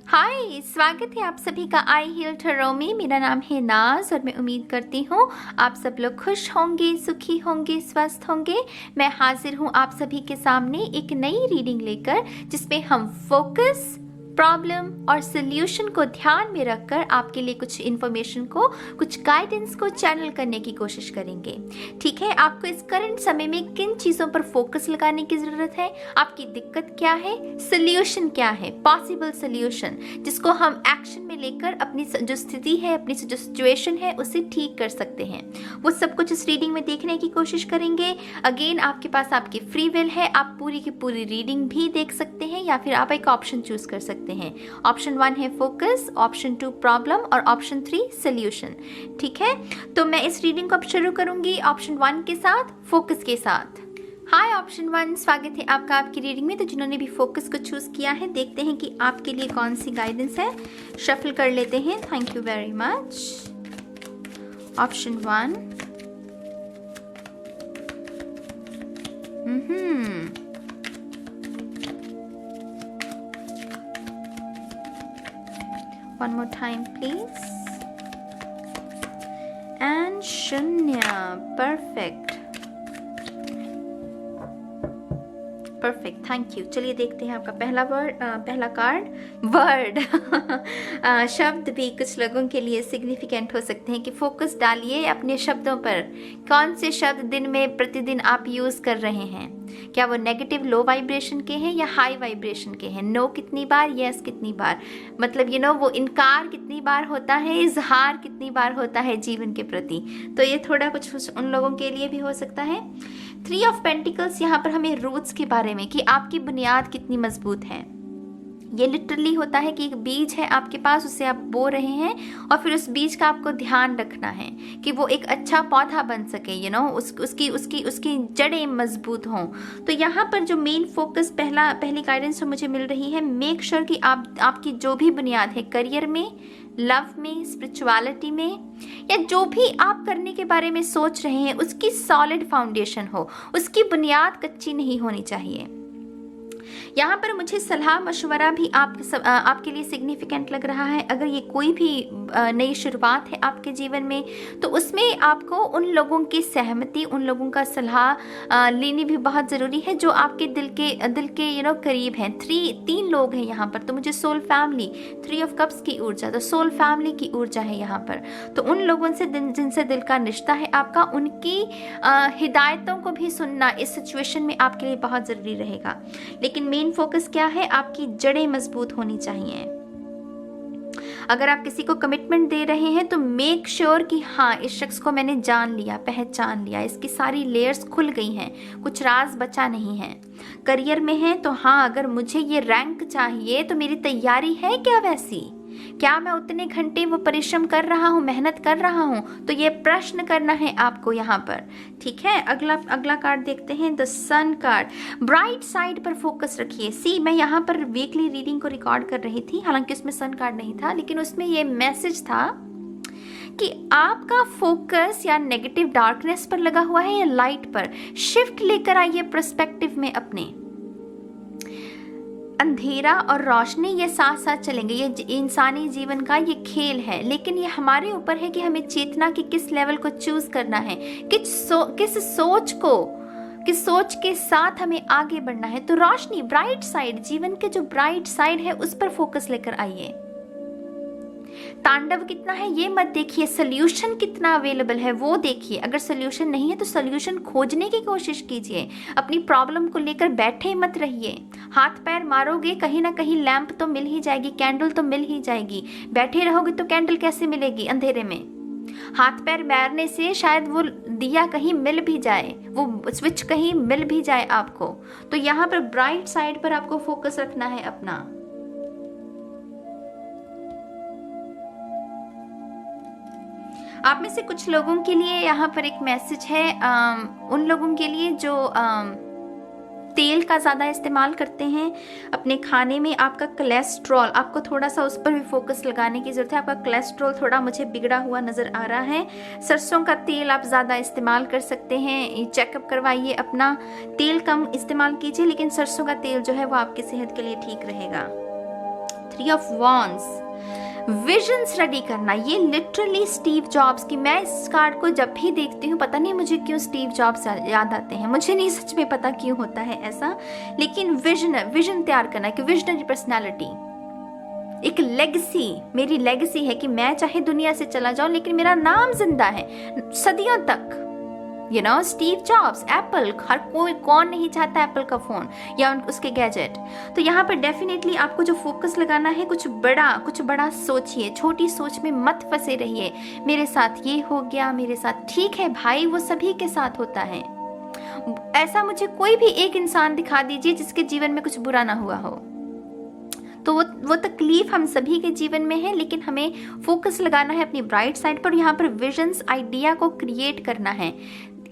हाय, स्वागत है आप सभी का आई हील टैरो में। मेरा नाम है नाज और मैं उम्मीद करती हूँ आप सब लोग खुश होंगे, सुखी होंगे, स्वस्थ होंगे। मैं हाजिर हूँ आप सभी के सामने एक नई रीडिंग लेकर, जिसमें हम फोकस, प्रॉब्लम और सल्यूशन को ध्यान में रखकर आपके लिए कुछ इन्फॉर्मेशन को, कुछ गाइडेंस को चैनल करने की कोशिश करेंगे। ठीक है, आपको इस करंट समय में किन चीज़ों पर फोकस लगाने की ज़रूरत है, आपकी दिक्कत क्या है, सल्यूशन क्या है, पॉसिबल सल्यूशन जिसको हम एक्शन में लेकर अपनी जो स्थिति है, अपनी जो सिचुएशन है उसे ठीक कर सकते हैं, वो सब कुछ इस रीडिंग में देखने की कोशिश करेंगे। अगेन आपके पास आपकी फ्री विल है, आप पूरी की पूरी रीडिंग भी देख सकते हैं या फिर आप एक ऑप्शन चूज कर सकते हैं। ऑप्शन 1 है फोकस, ऑप्शन 2 प्रॉब्लम और ऑप्शन 3 सल्यूशन। ठीक है, तो मैं इस रीडिंग को अब शुरू करूंगी ऑप्शन 1 के साथ, फोकस के साथ। हाय ऑप्शन 1, स्वागत है आपका आपकी रीडिंग में। तो जिन्होंने भी फोकस को चूज किया है, देखते हैं कि आपके लिए कौन सी गाइडेंस है। शफल कर लेते हैं। Thank you very much. Option 1, one more time please, and शून्य। Perfect, thank you. चलिए देखते हैं आपका पहला कार्ड वर्ड। शब्द भी कुछ लोगों के लिए सिग्निफिकेंट हो सकते हैं कि फोकस डालिए अपने शब्दों पर। कौन से शब्द दिन में प्रतिदिन आप यूज कर रहे हैं, क्या वो नेगेटिव लो वाइब्रेशन के हैं या हाई वाइब्रेशन के हैं। नो कितनी बार, यस कितनी बार, मतलब वो इनकार कितनी बार होता है, इजहार कितनी बार होता है जीवन के प्रति। तो ये थोड़ा कुछ उन लोगों के लिए भी हो सकता है। 3 ऑफ पेंटिकल्स यहाँ पर हमें रूट्स के बारे में, कि आपकी बुनियाद कितनी मजबूत है। ये लिटरली होता है कि एक बीज है आपके पास, उसे आप बो रहे हैं और फिर उस बीज का आपको ध्यान रखना है कि वो एक अच्छा पौधा बन सके, उसकी जड़ें मजबूत हों। तो यहाँ पर जो मेन फोकस पहली गाइडेंस जो मुझे मिल रही है, मेक श्योर कि आपकी जो भी बुनियाद है, करियर में, लव में, स्पिरिचुअलिटी में, या जो भी आप करने के बारे में सोच रहे हैं, उसकी सॉलिड फाउंडेशन हो, उसकी बुनियाद कच्ची नहीं होनी चाहिए। यहाँ पर मुझे सलाह मशवरा भी आपके लिए सिग्निफिकेंट लग रहा है। अगर ये कोई भी नई शुरुआत है आपके जीवन में, तो उसमें आपको उन लोगों की सहमति, उन लोगों का सलाह लेनी भी बहुत ज़रूरी है जो आपके दिल के करीब हैं। 3 लोग हैं यहाँ पर, तो मुझे सोल फैमिली, 3 ऑफ कप्स की ऊर्जा, तो सोल फैमिली की ऊर्जा है यहाँ पर। तो उन लोगों से जिनसे दिल का रिश्ता है आपका, उनकी हिदायतों को भी सुनना इस सिचुएशन में आपके लिए बहुत ज़रूरी रहेगा। लेकिन मेन फोकस क्या है, आपकी जड़ें मजबूत होनी चाहिए। अगर आप किसी को कमिटमेंट दे रहे हैं तो मेक श्योर कि हाँ, इस शख्स को मैंने जान लिया, पहचान लिया, इसकी सारी लेयर्स खुल गई हैं, कुछ राज बचा नहीं है। करियर में है तो हाँ, अगर मुझे ये रैंक चाहिए तो मेरी तैयारी है क्या वैसी, क्या मैं उतने घंटे वो परिश्रम कर रहा हूँ, मेहनत कर रहा हूँ, तो ये प्रश्न करना है आपको यहाँ पर। ठीक है, अगला कार्ड देखते हैं, the sun card. Bright side पर फोकस रखिए। मैं यहाँ पर वीकली रीडिंग को रिकॉर्ड कर रही थी, हालांकि उसमें सन कार्ड नहीं था, लेकिन उसमें ये मैसेज था कि आपका फोकस या नेगेटिव डार्कनेस पर लगा हुआ है या लाइट पर। शिफ्ट लेकर आइए पर्सपेक्टिव में अपने। अंधेरा और रोशनी ये साथ साथ चलेंगे, ये इंसानी जीवन का ये खेल है, लेकिन ये हमारे ऊपर है कि हमें चेतना के किस लेवल को चूज करना है, किस सोच के साथ हमें आगे बढ़ना है। तो रोशनी, ब्राइट साइड, जीवन के जो ब्राइट साइड है उस पर फोकस लेकर आइए। तांडव कितना है ये मत देखिए, सोल्यूशन कितना अवेलेबल है वो देखिए। अगर सोल्यूशन नहीं है तो सोल्यूशन खोजने की कोशिश कीजिए। अपनी प्रॉब्लम को लेकर बैठे मत रहिए। हाथ पैर मारोगे, कहीं ना कहीं लैंप तो मिल ही जाएगी, कैंडल तो मिल ही जाएगी। बैठे रहोगे तो कैंडल कैसे मिलेगी अंधेरे में। हाथ पैर मारने से शायद वो दिया कहीं मिल भी जाए, वो स्विच कहीं मिल भी जाए आपको। तो यहाँ पर ब्राइट साइड पर आपको फोकस रखना है अपना। आप में से कुछ लोगों के लिए यहाँ पर एक मैसेज है, उन लोगों के लिए जो तेल का ज़्यादा इस्तेमाल करते हैं अपने खाने में। आपका कोलेस्ट्रॉल, आपको थोड़ा सा उस पर भी फोकस लगाने की ज़रूरत है। आपका कोलेस्ट्रॉल थोड़ा मुझे बिगड़ा हुआ नज़र आ रहा है। सरसों का तेल आप ज़्यादा इस्तेमाल कर सकते हैं, चेकअप करवाइए अपना। तेल कम इस्तेमाल कीजिए, लेकिन सरसों का तेल जो है वो आपकी सेहत के लिए ठीक रहेगा। 3 ऑफ वॉन्ड्स, विजन्स रेडी करना। ये लिटरली स्टीव जॉब्स की, मैं इस कार्ड को जब भी देखती हूँ पता नहीं मुझे क्यों स्टीव जॉब्स याद आते हैं, मुझे नहीं सच में पता क्यों होता है ऐसा, लेकिन विजन तैयार करना, कि विजनरी पर्सनैलिटी, एक लेगेसी, मेरी लेगेसी है कि मैं चाहे दुनिया से चला जाऊं लेकिन मेरा नाम जिंदा है सदियों तक। You know, Steve Jobs, Apple, हर कोई, कौन नहीं चाहता एप्पल का फोन या उसके गैजेट। तो यहाँ पर डेफिनेटली आपको जो फोकस लगाना है, कुछ बड़ा सोचिए, छोटी सोच में मत फंसे रहिए। मेरे साथ ये हो गया, मेरे साथ, ठीक है भाई, वो सभी के साथ होता है। ऐसा मुझे कोई भी एक इंसान दिखा दीजिए जिसके जीवन में कुछ बुरा ना हुआ हो। तो वो तकलीफ हम सभी के जीवन में है, लेकिन हमें फोकस लगाना है अपनी ब्राइट साइड पर। यहाँ पर विजन्स, आइडिया को क्रिएट करना है,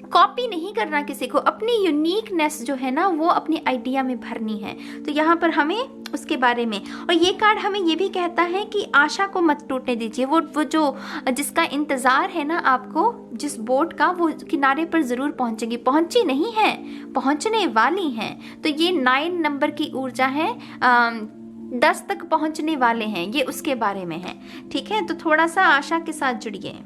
कॉपी नहीं करना किसी को, अपनी यूनिकनेस जो है ना वो अपनी आइडिया में भरनी है। तो यहाँ पर हमें उसके बारे में, और ये कार्ड हमें ये भी कहता है कि आशा को मत टूटने दीजिए। वो जो जिसका इंतजार है ना आपको, जिस बोट का, वो किनारे पर जरूर पहुंचेगी, पहुंची नहीं है, पहुंचने वाली हैं। तो ये 9 नंबर की ऊर्जा है, 10 तक पहुंचने वाले हैं, ये उसके बारे में है। ठीक है, तो थोड़ा सा आशा के साथ जुड़िए।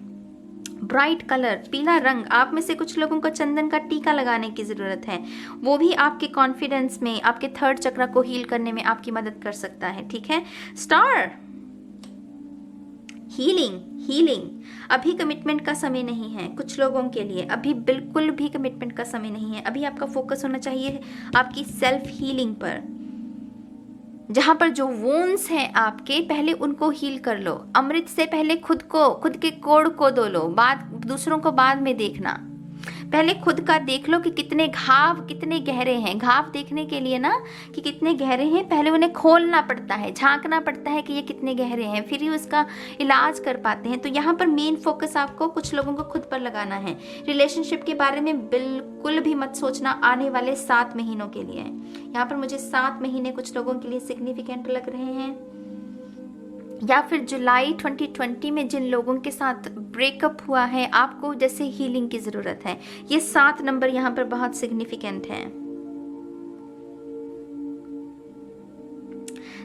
ब्राइट कलर, पीला रंग, आप में से कुछ लोगों को चंदन का टीका लगाने की जरूरत है, वो भी आपके कॉन्फिडेंस में, आपके 3rd चक्र को हील करने में आपकी मदद कर सकता है। ठीक है, स्टार, हीलिंग। अभी कमिटमेंट का समय नहीं है कुछ लोगों के लिए, अभी बिल्कुल भी कमिटमेंट का समय नहीं है। अभी आपका फोकस होना चाहिए आपकी सेल्फ हीलिंग पर। जहां पर जो वोन्स हैं आपके, पहले उनको हील कर लो। अमृत से पहले खुद के कोड़ को धो लो, दूसरों को बाद में देखना। पहले खुद का देख लो कि कितने घाव कितने गहरे हैं। घाव देखने के लिए ना कि कितने गहरे हैं, पहले उन्हें खोलना पड़ता है, झांकना पड़ता है कि ये कितने गहरे हैं, फिर ही उसका इलाज कर पाते हैं। तो यहाँ पर मेन फोकस आपको कुछ लोगों को खुद पर लगाना है। रिलेशनशिप के बारे में बिल्कुल भी मत सोचना आने वाले 7 महीनों के लिए। यहाँ पर मुझे 7 महीने कुछ लोगों के लिए सिग्निफिकेंट लग रहे हैं, या फिर जुलाई 2020 में जिन लोगों के साथ ब्रेकअप हुआ है, आपको जैसे हीलिंग की जरूरत है। ये 7 नंबर यहाँ पर बहुत सिग्निफिकेंट है।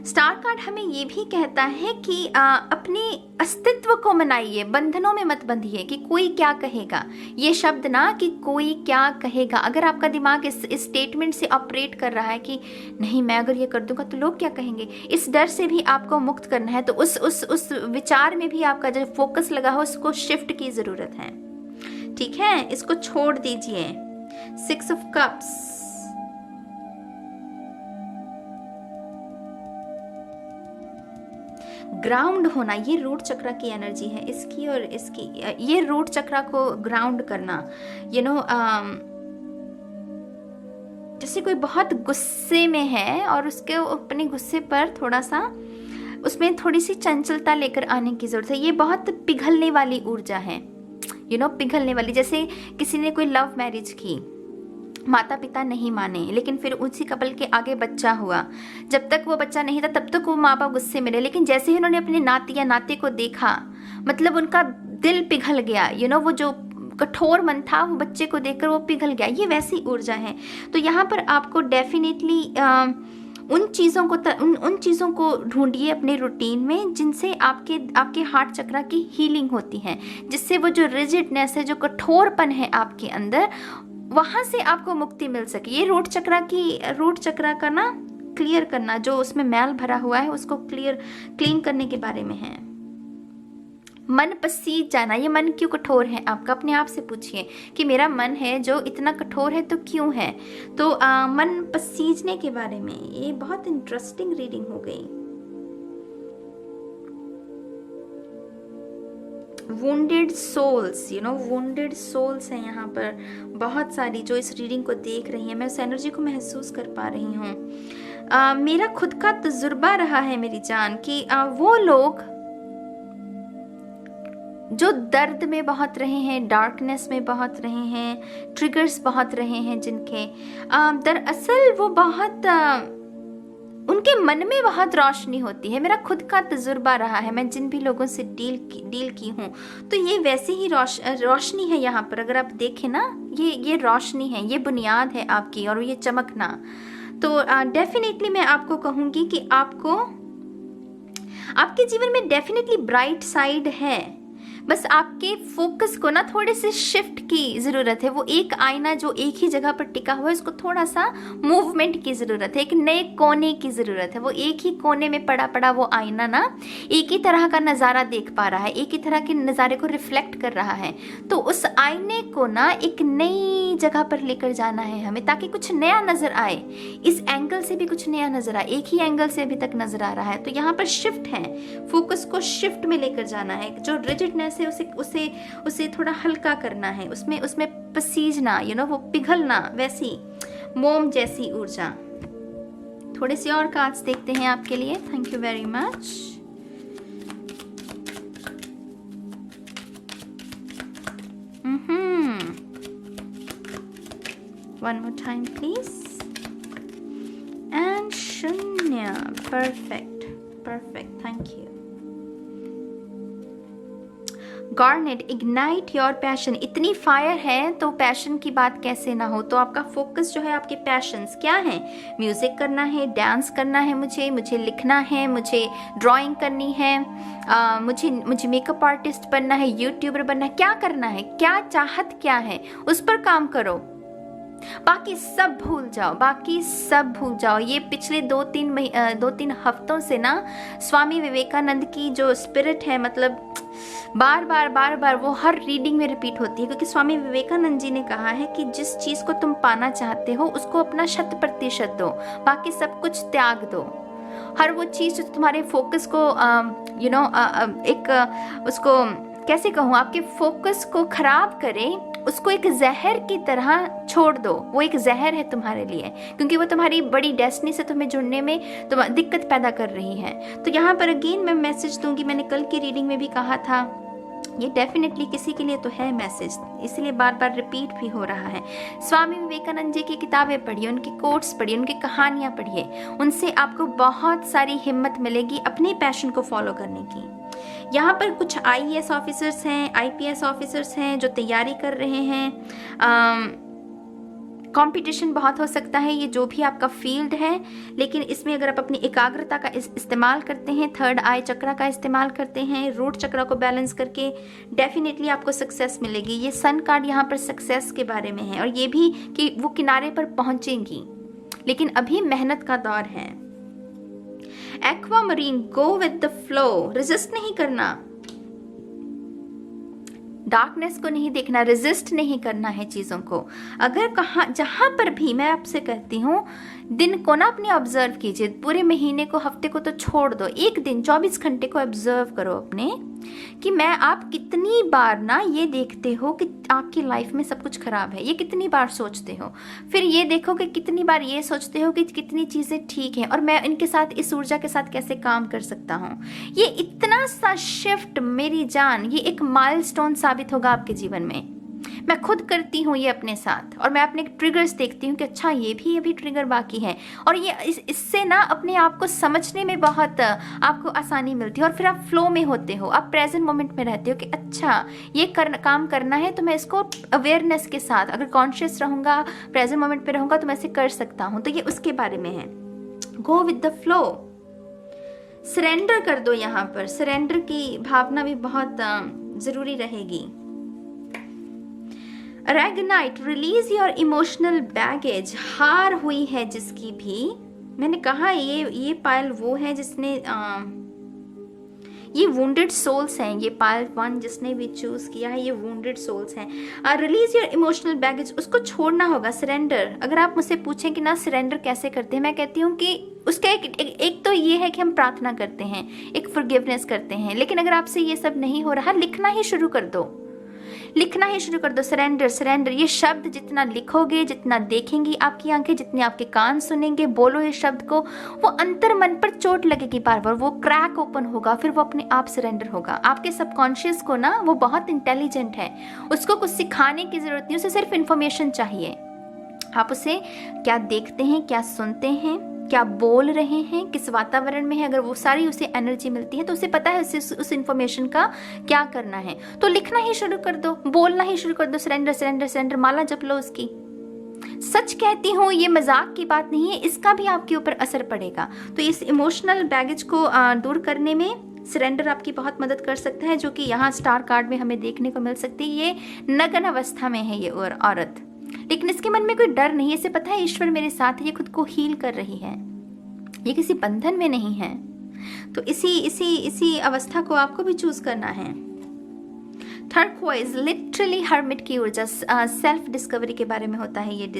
स्टार कार्ड हमें ये भी कहता है कि अपने अस्तित्व को मनाइए, बंधनों में मत बंधिए कि कोई क्या कहेगा। ये शब्द ना कि कोई क्या कहेगा, अगर आपका दिमाग इस स्टेटमेंट से ऑपरेट कर रहा है कि नहीं मैं अगर ये कर दूंगा तो लोग क्या कहेंगे, इस डर से भी आपको मुक्त करना है। तो उस विचार में भी आपका जो फोकस लगा हो उसको शिफ्ट की जरूरत है। ठीक है, इसको छोड़ दीजिए। 6 ऑफ कप्स, ग्राउंड होना, ये रूट चक्र की एनर्जी है इसकी और इसकी। ये रूट चक्र को ग्राउंड करना, जैसे कोई बहुत गुस्से में है और उसके अपने गुस्से पर थोड़ा सा उसमें थोड़ी सी चंचलता लेकर आने की जरूरत है। ये बहुत पिघलने वाली ऊर्जा है, पिघलने वाली। जैसे किसी ने कोई लव मैरिज की, माता पिता नहीं माने, लेकिन फिर उसी कपल के आगे बच्चा हुआ। जब तक वो बच्चा नहीं था तब तक वो माँ बाप गुस्से में रहे, लेकिन जैसे ही उन्होंने अपने नाती या नाते को देखा, मतलब उनका दिल पिघल गया। वो जो कठोर मन था वो बच्चे को देखकर वो पिघल गया। ये वैसी ऊर्जा है। तो यहाँ पर आपको डेफिनेटली उन चीज़ों को ढूंढिए अपने रूटीन में जिनसे आपके हार्ट चक्र की हीलिंग होती है, जिससे वो जो रिजिडनेस है, जो कठोरपन है आपके अंदर, वहां से आपको मुक्ति मिल सके। ये रूट चक्र का ना क्लियर करना, जो उसमें मैल भरा हुआ है उसको क्लीन करने के बारे में है। मन पसीज जाना, ये मन क्यों कठोर है आपका, अपने आप से पूछिए कि मेरा मन है जो इतना कठोर है तो क्यों है। तो मन पसीजने के बारे में ये बहुत इंटरेस्टिंग रीडिंग हो गई। वुंडेड सोल्स, वुंडेड सोल्स हैं यहाँ पर बहुत सारी जो इस रीडिंग को देख रही हैं। मैं उस एनर्जी को महसूस कर पा रही हूँ। मेरा खुद का तजुर्बा रहा है मेरी जान कि वो लोग जो दर्द में बहुत रहे हैं, डार्कनेस में बहुत रहे हैं, ट्रिगर्स बहुत रहे हैं जिनके, दरअसल वो बहुत उनके मन में बहुत रोशनी होती है। मेरा खुद का तजुर्बा रहा है, मैं जिन भी लोगों से डील की हूँ, तो ये वैसे ही रोशनी है यहाँ पर। अगर आप देखें ना, ये रोशनी है, ये बुनियाद है आपकी, और ये चमकना। तो डेफिनेटली मैं आपको कहूँगी कि आपको आपके जीवन में डेफिनेटली ब्राइट साइड है, बस आपके फोकस को ना थोड़े से शिफ्ट की ज़रूरत है। वो एक आईना जो एक ही जगह पर टिका हुआ है, उसको थोड़ा सा मूवमेंट की ज़रूरत है, एक नए कोने की ज़रूरत है। वो एक ही कोने में पड़ा पड़ा वो आईना ना एक ही तरह का नज़ारा देख पा रहा है, एक ही तरह के नज़ारे को रिफ्लेक्ट कर रहा है। तो उस आईने को ना एक नई जगह पर लेकर जाना है हमें, ताकि कुछ नया नज़र आए, इस एंगल से भी कुछ नया नज़र आए, एक ही एंगल से अभी तक नज़र आ रहा है। तो यहाँ पर शिफ्ट है, फोकस को शिफ्ट में लेकर जाना है। जो रिजिडनेस है उसे थोड़ा हल्का करना है, उसमें पसीजना, वो पिघलना, वैसी मोम जैसी ऊर्जा। थोड़े से और कार्ड्स देखते हैं आपके लिए। Thank you very much. One more time please. And शून्य। Perfect, thank you. Garnet, ignite your passion. इतनी फायर है तो पैशन की बात कैसे ना हो। तो आपका फोकस जो है, आपके पैशंस क्या हैं? म्यूजिक करना है, डांस करना है, मुझे लिखना है, मुझे ड्राइंग करनी है, मुझे मेकअप आर्टिस्ट बनना है, यूट्यूबर बनना है। क्या करना है, क्या चाहत क्या है, उस पर काम करो। बाकी सब भूल जाओ। ये पिछले 2-3 हफ्तों से ना स्वामी विवेकानंद की जो स्पिरिट है, मतलब बार बार वो हर रीडिंग में रिपीट होती है, क्योंकि स्वामी विवेकानंद जी ने कहा है कि जिस चीज को तुम पाना चाहते हो उसको अपना 100% दो, बाकी सब कुछ त्याग दो। हर वो चीज जो तुम्हारे फोकस को उसको कैसे कहूँ, आपके फोकस को खराब करे, उसको एक जहर की तरह छोड़ दो। वो एक जहर है तुम्हारे लिए, क्योंकि वो तुम्हारी बड़ी डेस्टिनी से तुम्हें जुड़ने में दिक्कत पैदा कर रही है। तो यहाँ पर अगेन मैं मैसेज दूंगी, मैंने कल की रीडिंग में भी कहा था, ये डेफिनेटली किसी के लिए तो है मैसेज, इसलिए बार बार रिपीट भी हो रहा है। स्वामी विवेकानंद जी की किताबें पढ़िए, उनकी कोट्स पढ़िए, उनकी कहानियाँ पढ़िए, उनसे आपको बहुत सारी हिम्मत मिलेगी अपने पैशन को फॉलो करने की। यहाँ पर कुछ IAS ऑफिसर्स हैं, IPS ऑफिसर्स हैं जो तैयारी कर रहे हैं। कंपटीशन बहुत हो सकता है, ये जो भी आपका फील्ड है, लेकिन इसमें अगर आप अपनी एकाग्रता का इस्तेमाल करते हैं, थर्ड आई चक्र का इस्तेमाल करते हैं, रूट चक्र को बैलेंस करके, डेफिनेटली आपको सक्सेस मिलेगी। ये सन कार्ड यहाँ पर सक्सेस के बारे में है, और ये भी कि वो किनारे पर पहुंचेंगी, लेकिन अभी मेहनत का दौर है। Aquamarine, go with the flow, resist नहीं करना, डार्कनेस को नहीं देखना, रेजिस्ट नहीं करना है चीज़ों को। अगर जहाँ पर भी, मैं आपसे कहती हूँ, दिन को ना अपने ऑब्जर्व कीजिए, पूरे महीने को, हफ्ते को तो छोड़ दो, एक दिन 24 घंटे को ऑब्जर्व करो अपने, कि आप कितनी बार ना ये देखते हो कि आपकी लाइफ में सब कुछ खराब है, ये कितनी बार सोचते हो। फिर ये देखो कि कितनी बार ये सोचते हो कि कितनी चीज़ें ठीक हैं और मैं इनके साथ, इस ऊर्जा के साथ कैसे काम कर सकता हूँ। ये इतना सा शिफ्ट मेरी जान, ये एक माइलस्टोन साबित होगा आपके जीवन में। मैं खुद करती हूँ ये अपने साथ, और मैं अपने ट्रिगर्स देखती हूँ कि अच्छा ये भी अभी ट्रिगर बाकी है, और ये इससे ना अपने आप को समझने में बहुत आपको आसानी मिलती है, और फिर आप फ्लो में होते हो, आप प्रेजेंट मोमेंट में रहते हो कि अच्छा ये काम करना है, तो मैं इसको अवेयरनेस के साथ, अगर कॉन्शियस रहूँगा, प्रेजेंट मोमेंट पे रहूँगा, तो मैं इसे कर सकता हूँ। तो ये उसके बारे में है। Go with the flow, surrender कर दो। यहाँ पर सरेंडर की भावना भी बहुत ज़रूरी रहेगी। रेगनाइट, रिलीज योर इमोशनल बैगेज। हार हुई है जिसकी भी, मैंने कहा ये पायल वो है जिसने ये वुंडेड सोल्स हैं, ये पायल 1 जिसने भी चूज किया है, ये वुंडेड सोल्स हैं। रिलीज योर इमोशनल बैगेज, उसको छोड़ना होगा, सरेंडर। अगर आप मुझसे पूछें कि ना सरेंडर कैसे करते हैं, मैं कहती हूँ कि उसका एक तो ये है कि हम प्रार्थना करते हैं, एक फॉरगिवनेस करते हैं, लेकिन अगर आपसे ये सब नहीं हो रहा, लिखना ही शुरू कर दो, लिखना ही शुरू कर दो। सरेंडर, सरेंडर, ये शब्द जितना लिखोगे, जितना देखेंगी आपकी आंखें, जितने आपके कान सुनेंगे, बोलो ये शब्द को, वो अंतर मन पर चोट लगेगी बार बार, वो क्रैक ओपन होगा, फिर वो अपने आप सरेंडर होगा। आपके सबकॉन्शियस को ना, वो बहुत इंटेलिजेंट है, उसको कुछ सिखाने की जरूरत नहीं, उसे सिर्फ इंफॉर्मेशन चाहिए। आप उसे क्या देखते हैं, क्या सुनते हैं, क्या बोल रहे हैं, किस वातावरण में है, अगर वो सारी उसे एनर्जी मिलती है तो उसे पता है उस इंफॉर्मेशन का क्या करना है। तो लिखना ही शुरू कर दो, बोलना ही शुरू कर दो, सरेंडर सरेंडर सरेंडर, माला जप लो उसकी। सच कहती हूँ, ये मजाक की बात नहीं है, इसका भी आपके ऊपर असर पड़ेगा। तो इस इमोशनल बैगेज को दूर करने में सरेंडर आपकी बहुत मदद कर सकता है, जो कि यहाँ स्टार कार्ड में हमें देखने को मिल सकती है। ये नग्न अवस्था में है ये औरत, लेकिन इसके मन में कोई डर नहीं है। इसे पता है ईश्वर मेरे साथ है, ये खुद को हील कर रही है, ये किसी बंधन में नहीं है। तो इसी अवस्था को आपको भी चूज करना है। टर्क्वाइज लिटरली हर्मिट की ऊर्जा, सेल्फ डिस्कवरी के बारे में होता है ये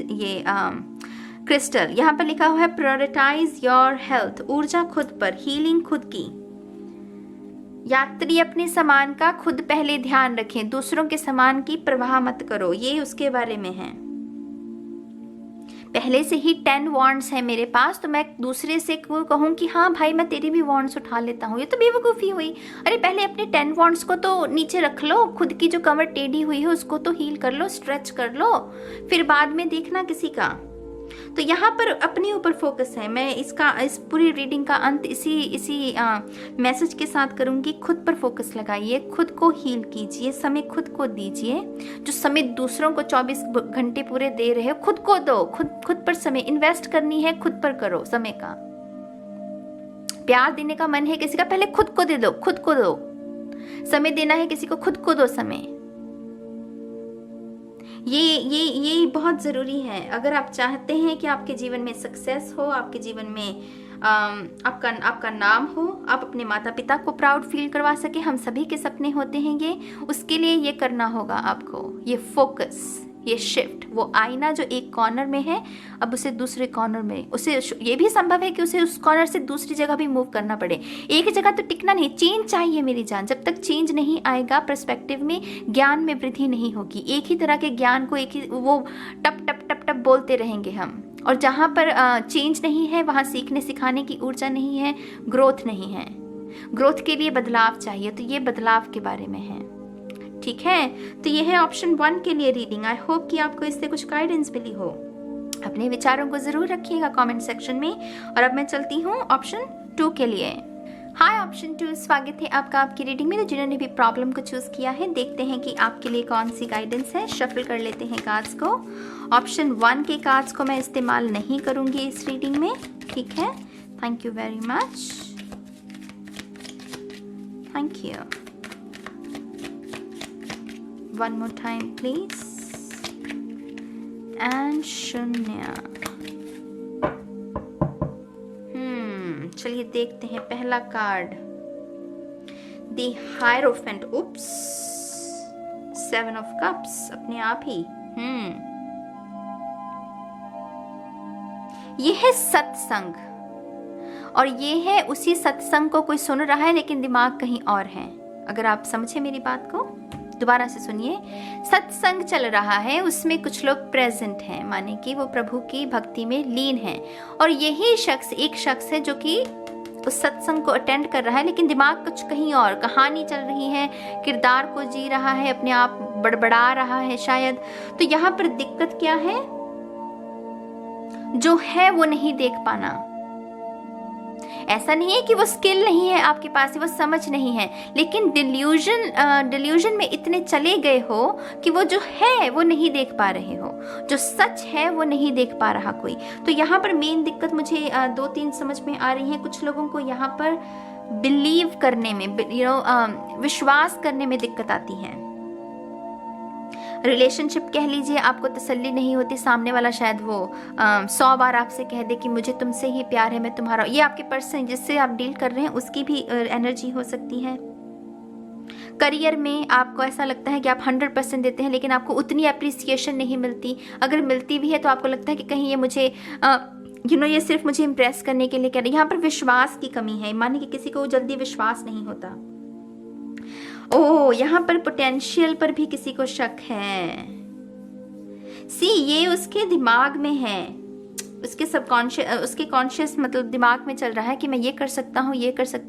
क्रिस्टल। यहाँ पर लिखा हुआ है प्रायोरिटाइज योर हेल्थ, ऊर्जा खुद पर, हीलिंग खुद की। यात्री अपने सामान का खुद पहले ध्यान रखें, दूसरों के सामान की परवाह मत करो, ये उसके बारे में है। पहले से ही 10 वॉन्ड्स है मेरे पास, तो मैं दूसरे से कहूँ कि हाँ भाई मैं तेरी भी वॉन्ड्स उठा लेता हूँ, ये तो बेवकूफ़ी हुई। अरे पहले अपने 10 वॉन्ड्स को तो नीचे रख लो, खुद की जो कमर टेढ़ी हुई है उसको तो हील कर लो, स्ट्रेच कर लो, फिर बाद में देखना किसी का। तो यहाँ पर अपने ऊपर फोकस है। मैं इस पूरी रीडिंग का अंत इसी मैसेज के साथ करूँगी। खुद पर फोकस लगाइए, खुद को हील कीजिए, समय खुद को दीजिए। जो समय दूसरों को 24 घंटे पूरे दे रहे हो, खुद को दो। खुद पर समय इन्वेस्ट करनी है, खुद पर करो समय का। प्यार देने का मन है किसी का, पहले खुद को दे दो, खुद को दो। समय देना है किसी को, खुद को दो समय। ये बहुत ज़रूरी है। अगर आप चाहते हैं कि आपके जीवन में सक्सेस हो, आपके जीवन में आपका नाम हो, आप अपने माता पिता को प्राउड फील करवा सके, हम सभी के सपने होते हैं ये, उसके लिए ये करना होगा आपको। ये फोकस, ये शिफ्ट, वो आईना जो एक कॉर्नर में है अब उसे दूसरे कॉर्नर में, उसे ये भी संभव है कि उसे उस कॉर्नर से दूसरी जगह भी मूव करना पड़े। एक जगह तो टिकना नहीं, चेंज चाहिए मेरी जान। जब तक चेंज नहीं आएगा पर्सपेक्टिव में, ज्ञान में वृद्धि नहीं होगी। एक ही तरह के ज्ञान को एक ही वो टप टप टप टप बोलते रहेंगे हम, और जहाँ पर चेंज नहीं है वहाँ सीखने सिखाने की ऊर्जा नहीं है, ग्रोथ नहीं है। ग्रोथ के लिए बदलाव चाहिए, तो ये बदलाव के बारे में है। ठीक है, तो ये है ऑप्शन 1 के लिए रीडिंग। आई होप कि आपको इससे कुछ गाइडेंस मिली हो। अपने विचारों को जरूर रखिएगा कमेंट सेक्शन में। और अब मैं चलती हूँ ऑप्शन 2 के लिए। हाय ऑप्शन 2, स्वागत है आपका आपकी रीडिंग में। जिन्होंने भी प्रॉब्लम को चूज किया है, देखते हैं कि आपके लिए कौन सी गाइडेंस है। शफल कर लेते हैं कार्ड्स को। ऑप्शन 1 के कार्ड्स को मैं इस्तेमाल नहीं करूंगी इस रीडिंग में, ठीक है। Thank you very much, thank you. One more time please. And शून्य। चलिए देखते हैं पहला card, The Hierophant। Oops, 7 of Cups अपने आप ही। ये है सत्संग, और ये है उसी सत्संग को कोई सुन रहा है लेकिन दिमाग कहीं और है। अगर आप समझे मेरी बात को, दोबारा से सुनिए। सत्संग चल रहा है, उसमें कुछ लोग प्रेजेंट हैं, माने कि वो प्रभु की भक्ति में लीन हैं, और यही एक शख्स है जो कि उस सत्संग को अटेंड कर रहा है, लेकिन दिमाग कुछ कहीं और, कहानी चल रही है, किरदार को जी रहा है, अपने आप बड़बड़ा रहा है शायद। तो यहाँ पर दिक्कत क्या है, जो है वो नहीं देख पाना। ऐसा नहीं है कि वो स्किल नहीं है आपके पास, वो समझ नहीं है, लेकिन डिल्यूजन में इतने चले गए हो कि वो जो है वो नहीं देख पा रहे हो, जो सच है वो नहीं देख पा रहा कोई। तो यहाँ पर मेन दिक्कत मुझे 2-3 समझ में आ रही है। कुछ लोगों को यहाँ पर बिलीव करने में, विश्वास करने में दिक्कत आती है। रिलेशनशिप कह लीजिए, आपको तसल्ली नहीं होती, सामने वाला शायद वो 100 बार आपसे कह दे कि मुझे तुमसे ही प्यार है, मैं तुम्हारा। ये आपके पर्सन जिससे आप डील कर रहे हैं उसकी भी एनर्जी हो सकती है। करियर में आपको ऐसा लगता है कि आप 100% देते हैं, लेकिन आपको उतनी अप्रिसिएशन नहीं मिलती। अगर मिलती भी है तो आपको लगता है कि कहीं ये मुझे ये सिर्फ मुझे इम्प्रेस करने के लिए कह रहे हैं। यहाँ पर विश्वास की कमी है, माने कि किसी को जल्दी विश्वास नहीं होता। यहाँ पर पोटेंशियल पर भी किसी को शक है। ये उसके दिमाग में है, उसके सबकॉन्शियस, उसके कॉन्शियस मतलब दिमाग में चल रहा है कि मैं ये कर सकता हूँ,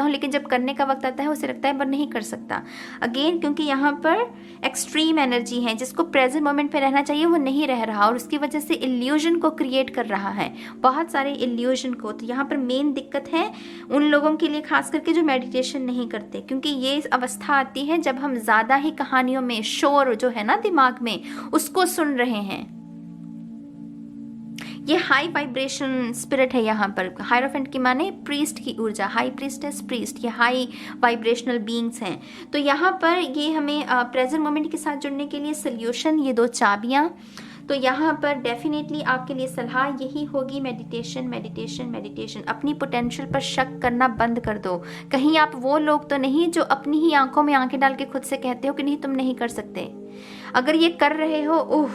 लेकिन जब करने का वक्त आता है उसे लगता है पर नहीं कर सकता। अगेन क्योंकि यहाँ पर एक्सट्रीम एनर्जी है, जिसको प्रेजेंट मोमेंट पे रहना चाहिए वो नहीं रह रहा, और उसकी वजह से इल्यूजन को क्रिएट कर रहा है, बहुत सारे इल्यूजन को। तो यहाँ पर मेन दिक्कत है उन लोगों के लिए, खास करके जो मेडिटेशन नहीं करते, क्योंकि ये अवस्था आती है जब हम ज़्यादा ही कहानियों में, शोर जो है ना दिमाग में, उसको सुन रहे हैं। ये हाई वाइब्रेशन स्पिरिट है यहाँ पर। हायरोफेंट की माने प्रीस्ट की ऊर्जा, हाई प्रीस्टेस, प्रीस्ट, ये हाई वाइब्रेशनल बीइंग्स हैं। तो यहाँ पर ये हमें प्रेजेंट मोमेंट के साथ जुड़ने के लिए सोल्यूशन, ये 2 चाबियाँ। तो यहाँ पर डेफिनेटली आपके लिए सलाह यही होगी, मेडिटेशन मेडिटेशन मेडिटेशन। अपनी पोटेंशियल पर शक करना बंद कर दो। कहीं आप वो लोग तो नहीं जो अपनी ही आंखों में आंखें डाल के खुद से कहते हो कि नहीं तुम नहीं कर सकते। अगर ये कर रहे हो,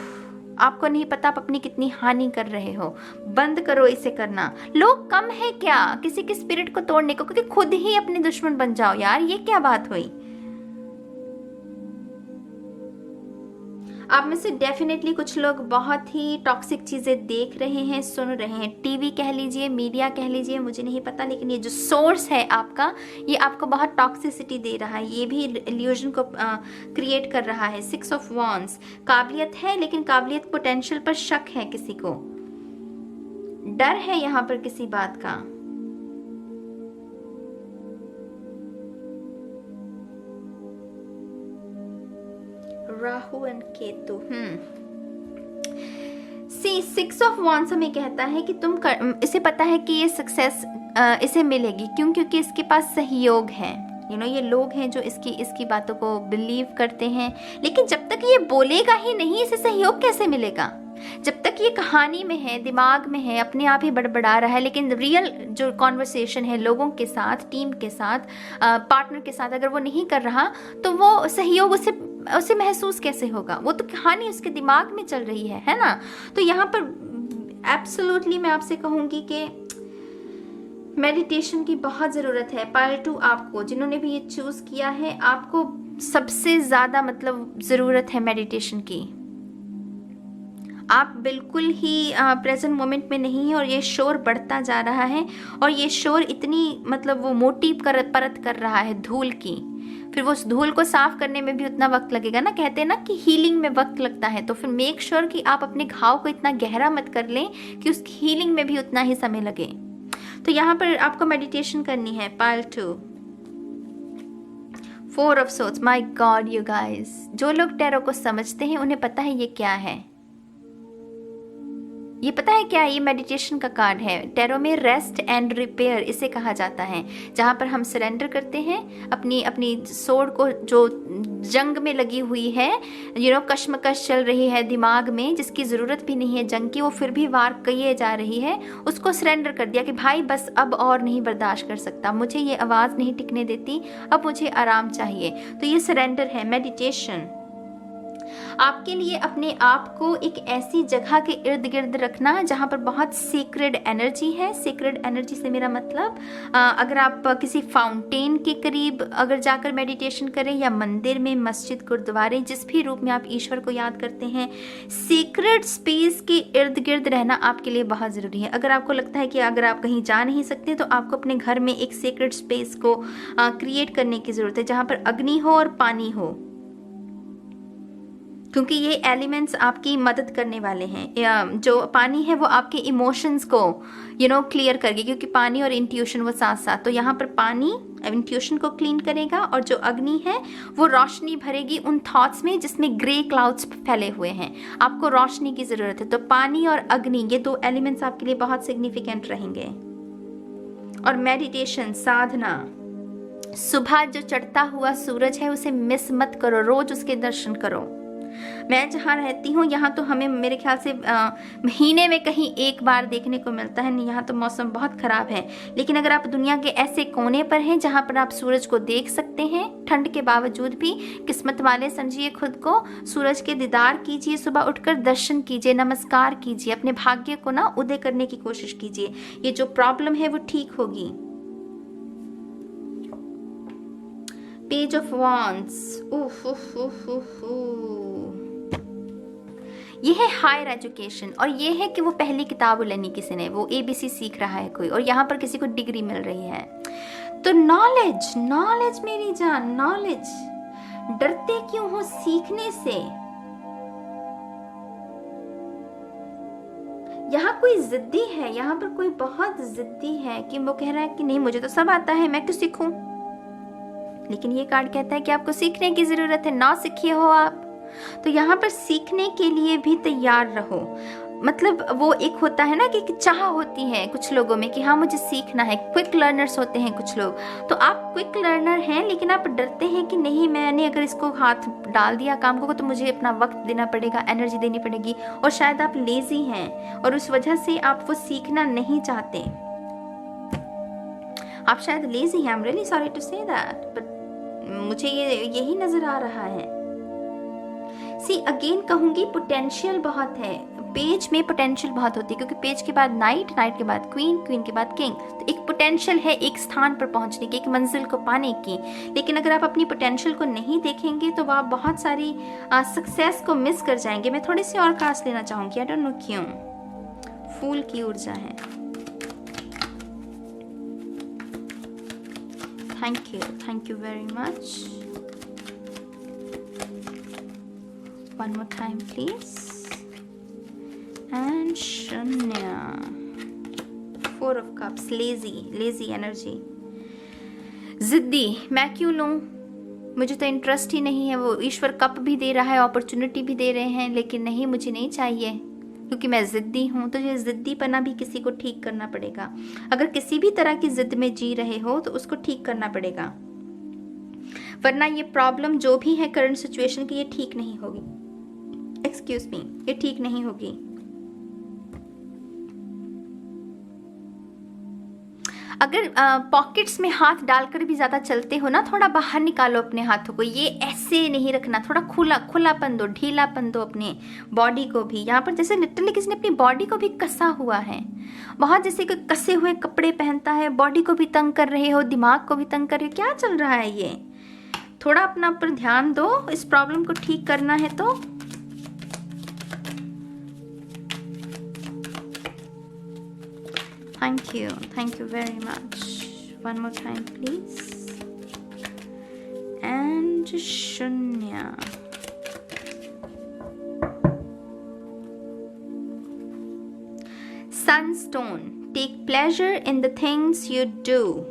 आपको नहीं पता आप अपनी कितनी हानि कर रहे हो। बंद करो इसे करना। लोग कम है क्या किसी के स्पिरिट को तोड़ने को, क्योंकि खुद ही अपने दुश्मन बन जाओ यार, ये क्या बात हुई। आप में से डेफिनेटली कुछ लोग बहुत ही टॉक्सिक चीज़ें देख रहे हैं, सुन रहे हैं। टीवी कह लीजिए, मीडिया कह लीजिए, मुझे नहीं पता, लेकिन ये जो सोर्स है आपका, ये आपको बहुत टॉक्सिसिटी दे रहा है। ये भी इल्यूजन को क्रिएट कर रहा है। 6 ऑफ वॉन्ड्स, काबिलियत है लेकिन काबिलियत पोटेंशियल पर शक है, किसी को डर है यहाँ पर किसी बात का। Rahu and Ketu. See 6 of wands हमें कहता है कि तुम इसे पता है कि ये सक्सेस इसे मिलेगी। क्यों? क्योंकि इसके पास सहयोग है। ये लोग हैं जो इसकी बातों को बिलीव करते हैं, लेकिन जब तक ये बोलेगा ही नहीं, इसे सहयोग कैसे मिलेगा? जब तक ये कहानी में है, दिमाग में है, अपने आप ही बड़बड़ा रहा है, लेकिन रियल जो कॉन्वर्सेशन है लोगों के साथ, टीम के साथ, पार्टनर के साथ, अगर वो नहीं कर रहा तो वो सहयोग उसे महसूस कैसे होगा? वो तो कहानी उसके दिमाग में चल रही है ना। तो यहाँ पर एब्सोल्युटली मैं आपसे कहूँगी कि मेडिटेशन की बहुत ज़रूरत है। पार्ट 2 आपको, जिन्होंने भी ये चूज़ किया है, आपको सबसे ज़्यादा ज़रूरत है मेडिटेशन की। आप बिल्कुल ही प्रेजेंट मोमेंट में नहीं है और ये शोर बढ़ता जा रहा है, और ये शोर इतनी वो मोटी परत कर रहा है धूल की। फिर वो उस धूल को साफ करने में भी उतना वक्त लगेगा ना। कहते हैं ना कि हीलिंग में वक्त लगता है, तो फिर मेक श्योर कि आप अपने घाव को इतना गहरा मत कर लें कि उसकी हीलिंग में भी उतना ही समय लगे। तो यहाँ पर आपको मेडिटेशन करनी है। Part 2 4 of swords. My God you guys, जो लोग टैरो को समझते हैं उन्हें पता है ये क्या है। ये पता है क्या? ये मेडिटेशन का कार्ड है। टैरो में रेस्ट एंड रिपेयर इसे कहा जाता है, जहाँ पर हम सरेंडर करते हैं अपनी सोड को, जो जंग में लगी हुई है, कश्मकश चल रही है दिमाग में, जिसकी ज़रूरत भी नहीं है जंग की, वो फिर भी वार किए जा रही है, उसको सरेंडर कर दिया कि भाई बस अब और नहीं बर्दाश्त कर सकता, मुझे ये आवाज़ नहीं टिकने देती, अब मुझे आराम चाहिए। तो ये सरेंडर है मेडिटेशन। आपके लिए अपने आप को एक ऐसी जगह के इर्द गिर्द रखना जहाँ पर बहुत सीक्रेट एनर्जी है। सीक्रेट एनर्जी से मेरा मतलब, अगर आप किसी फाउंटेन के करीब अगर जाकर मेडिटेशन करें, या मंदिर में, मस्जिद, गुरुद्वारे, जिस भी रूप में आप ईश्वर को याद करते हैं, सीक्रेट स्पेस के इर्द गिर्द रहना आपके लिए बहुत ज़रूरी है। अगर आपको लगता है कि अगर आप कहीं जा नहीं सकते, तो आपको अपने घर में एक सीक्रेट स्पेस को क्रिएट करने की ज़रूरत है, जहाँ पर अग्नि हो और पानी हो, क्योंकि ये एलिमेंट्स आपकी मदद करने वाले हैं। जो पानी है वो आपके इमोशंस को क्लियर करेगी, क्योंकि पानी और इंट्यूशन वो साथ साथ। तो यहाँ पर पानी इंट्यूशन को क्लीन करेगा, और जो अग्नि है वो रोशनी भरेगी उन थॉट्स में जिसमें ग्रे क्लाउड्स फैले हुए हैं। आपको रोशनी की ज़रूरत है। तो पानी और अग्नि, ये 2 एलिमेंट्स आपके लिए बहुत सिग्निफिकेंट रहेंगे। और मेडिटेशन, साधना, सुबह जो चढ़ता हुआ सूरज है उसे मिस मत करो, रोज उसके दर्शन करो। मैं जहाँ रहती हूँ यहाँ तो हमें मेरे ख्याल से महीने में कहीं एक बार देखने को मिलता है। नहीं, यहाँ तो मौसम बहुत ख़राब है। लेकिन अगर आप दुनिया के ऐसे कोने पर हैं जहाँ पर आप सूरज को देख सकते हैं, ठंड के बावजूद भी, किस्मत वाले समझिए खुद को। सूरज के दीदार कीजिए, सुबह उठकर दर्शन कीजिए, नमस्कार कीजिए, अपने भाग्य को ना उदय करने की कोशिश कीजिए। ये जो प्रॉब्लम है वो ठीक होगी। पेज ऑफ वॉन्ड्स, ये है हायर एजुकेशन, और ये है कि वो पहली किताब लेनी किसी ने, वो ABC सीख रहा है कोई, और यहाँ पर किसी को डिग्री मिल रही है। तो नॉलेज, नॉलेज मेरी जान, नॉलेज। डरते क्यों हो सीखने से? यहाँ कोई जिद्दी है, यहाँ पर कोई बहुत जिद्दी है कि वो कह रहा है कि नहीं मुझे तो सब आता है, मैं क्यों सीखूं। लेकिन ये कार्ड कहता है कि आपको सीखने की जरूरत है, ना सीखे हो आप। तो यहाँ पर सीखने के लिए भी तैयार रहो। मतलब वो एक होता है ना कि चाह होती है कुछ लोगों में कि हाँ मुझे सीखना है, क्विक लर्नर्स होते हैं कुछ लोग। तो आप क्विक लर्नर हैं लेकिन आप डरते हैं कि नहीं, मैंने अगर इसको हाथ डाल दिया काम को तो मुझे अपना वक्त देना पड़ेगा, एनर्जी देनी पड़ेगी, और शायद आप लेजी हैं और उस वजह से आप वो सीखना नहीं चाहते। आप शायद लेजी हैं, I am really sorry to say that, but मुझे यही नजर आ रहा है। सी अगेन कहूंगी पोटेंशियल बहुत है, पेज में पोटेंशियल बहुत होती है, क्योंकि पेज के बाद नाइट, नाइट के बाद क्वीन, क्वीन के बाद किंग, तो एक पोटेंशियल है एक स्थान पर पहुंचने की, एक मंजिल को पाने की। लेकिन अगर आप अपनी पोटेंशियल को नहीं देखेंगे तो आप बहुत सारी सक्सेस को मिस कर जाएंगे। मैं थोड़ी सी और कार्ड्स लेना चाहूंगी, आई डोंट नो क्यों। फूल की ऊर्जा है। Thank you very much. One more time please. And शून्य, 4 of cups, lazy energy, जिद्दी। मैं क्यों लूं, मुझे तो इंटरेस्ट ही नहीं है। वो ईश्वर कप भी दे रहा है, अपॉर्चुनिटी भी दे रहे हैं, लेकिन नहीं, मुझे नहीं चाहिए क्योंकि मैं जिद्दी हूँ। तो ये जिद्दीपना भी किसी को ठीक करना पड़ेगा। अगर किसी भी तरह की जिद में जी रहे हो तो उसको ठीक करना पड़ेगा, वरना ये प्रॉब्लम जो भी है करंट सिचुएशन की, ये ठीक नहीं होगी। एक्सक्यूज मी, ये ठीक नहीं होगी। अगर पॉकेट्स में हाथ डालकर भी ज्यादा चलते हो ना, थोड़ा बाहर निकालो अपने हाथों को, ये ऐसे नहीं रखना, थोड़ा खुलापन दो, ढीलापन दो अपने बॉडी को भी। यहाँ पर जैसे लिटरली किसी ने अपनी बॉडी को भी कसा हुआ है बहुत, जैसे कोई कसे हुए कपड़े पहनता है, बॉडी को भी तंग कर रहे हो, दिमाग को भी तंग कर रहे हो। क्या चल रहा है ये? थोड़ा अपना पर ध्यान दो, इस प्रॉब्लम को ठीक करना है तो। Thank you very much. One more time please. And शून्य, Sunstone. Take pleasure in the things you do.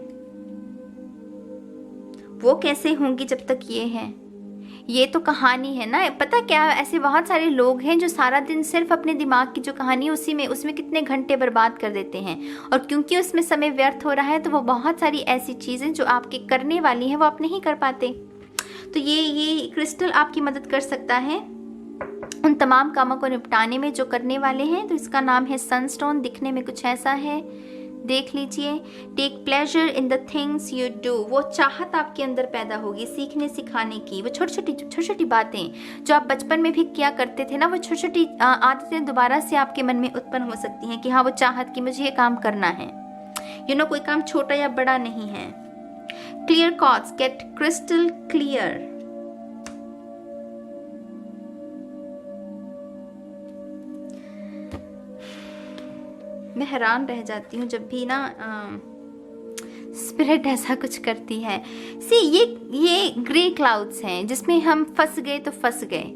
वो कैसे होंगी जब तक ये है? ये तो कहानी है ना। पता क्या, ऐसे बहुत सारे लोग हैं जो सारा दिन सिर्फ अपने दिमाग की जो कहानी है उसमें कितने घंटे बर्बाद कर देते हैं, और क्योंकि उसमें समय व्यर्थ हो रहा है तो वो बहुत सारी ऐसी चीज़ें जो आपके करने वाली हैं वो आप नहीं कर पाते। तो ये क्रिस्टल आपकी मदद कर सकता है उन तमाम कामों को निपटाने में जो करने वाले हैं। तो इसका नाम है सनस्टोन। दिखने में कुछ ऐसा है, देख लीजिए। Take pleasure in the things you do. वो चाहत आपके अंदर पैदा होगी सीखने सिखाने की। वो छोटी छोटी बातें जो आप बचपन में भी किया करते थे ना, वो छोटी छोटी आदतें दोबारा से आपके मन में उत्पन्न हो सकती हैं कि हाँ वो चाहत कि मुझे ये काम करना है। कोई काम छोटा या बड़ा नहीं है। Clear thoughts, get crystal clear. मैं हैरान रह जाती हूँ जब भी ना स्पिरिट ऐसा कुछ करती है। ये ग्रे क्लाउड्स हैं जिसमें हम फंस गए तो फंस गए।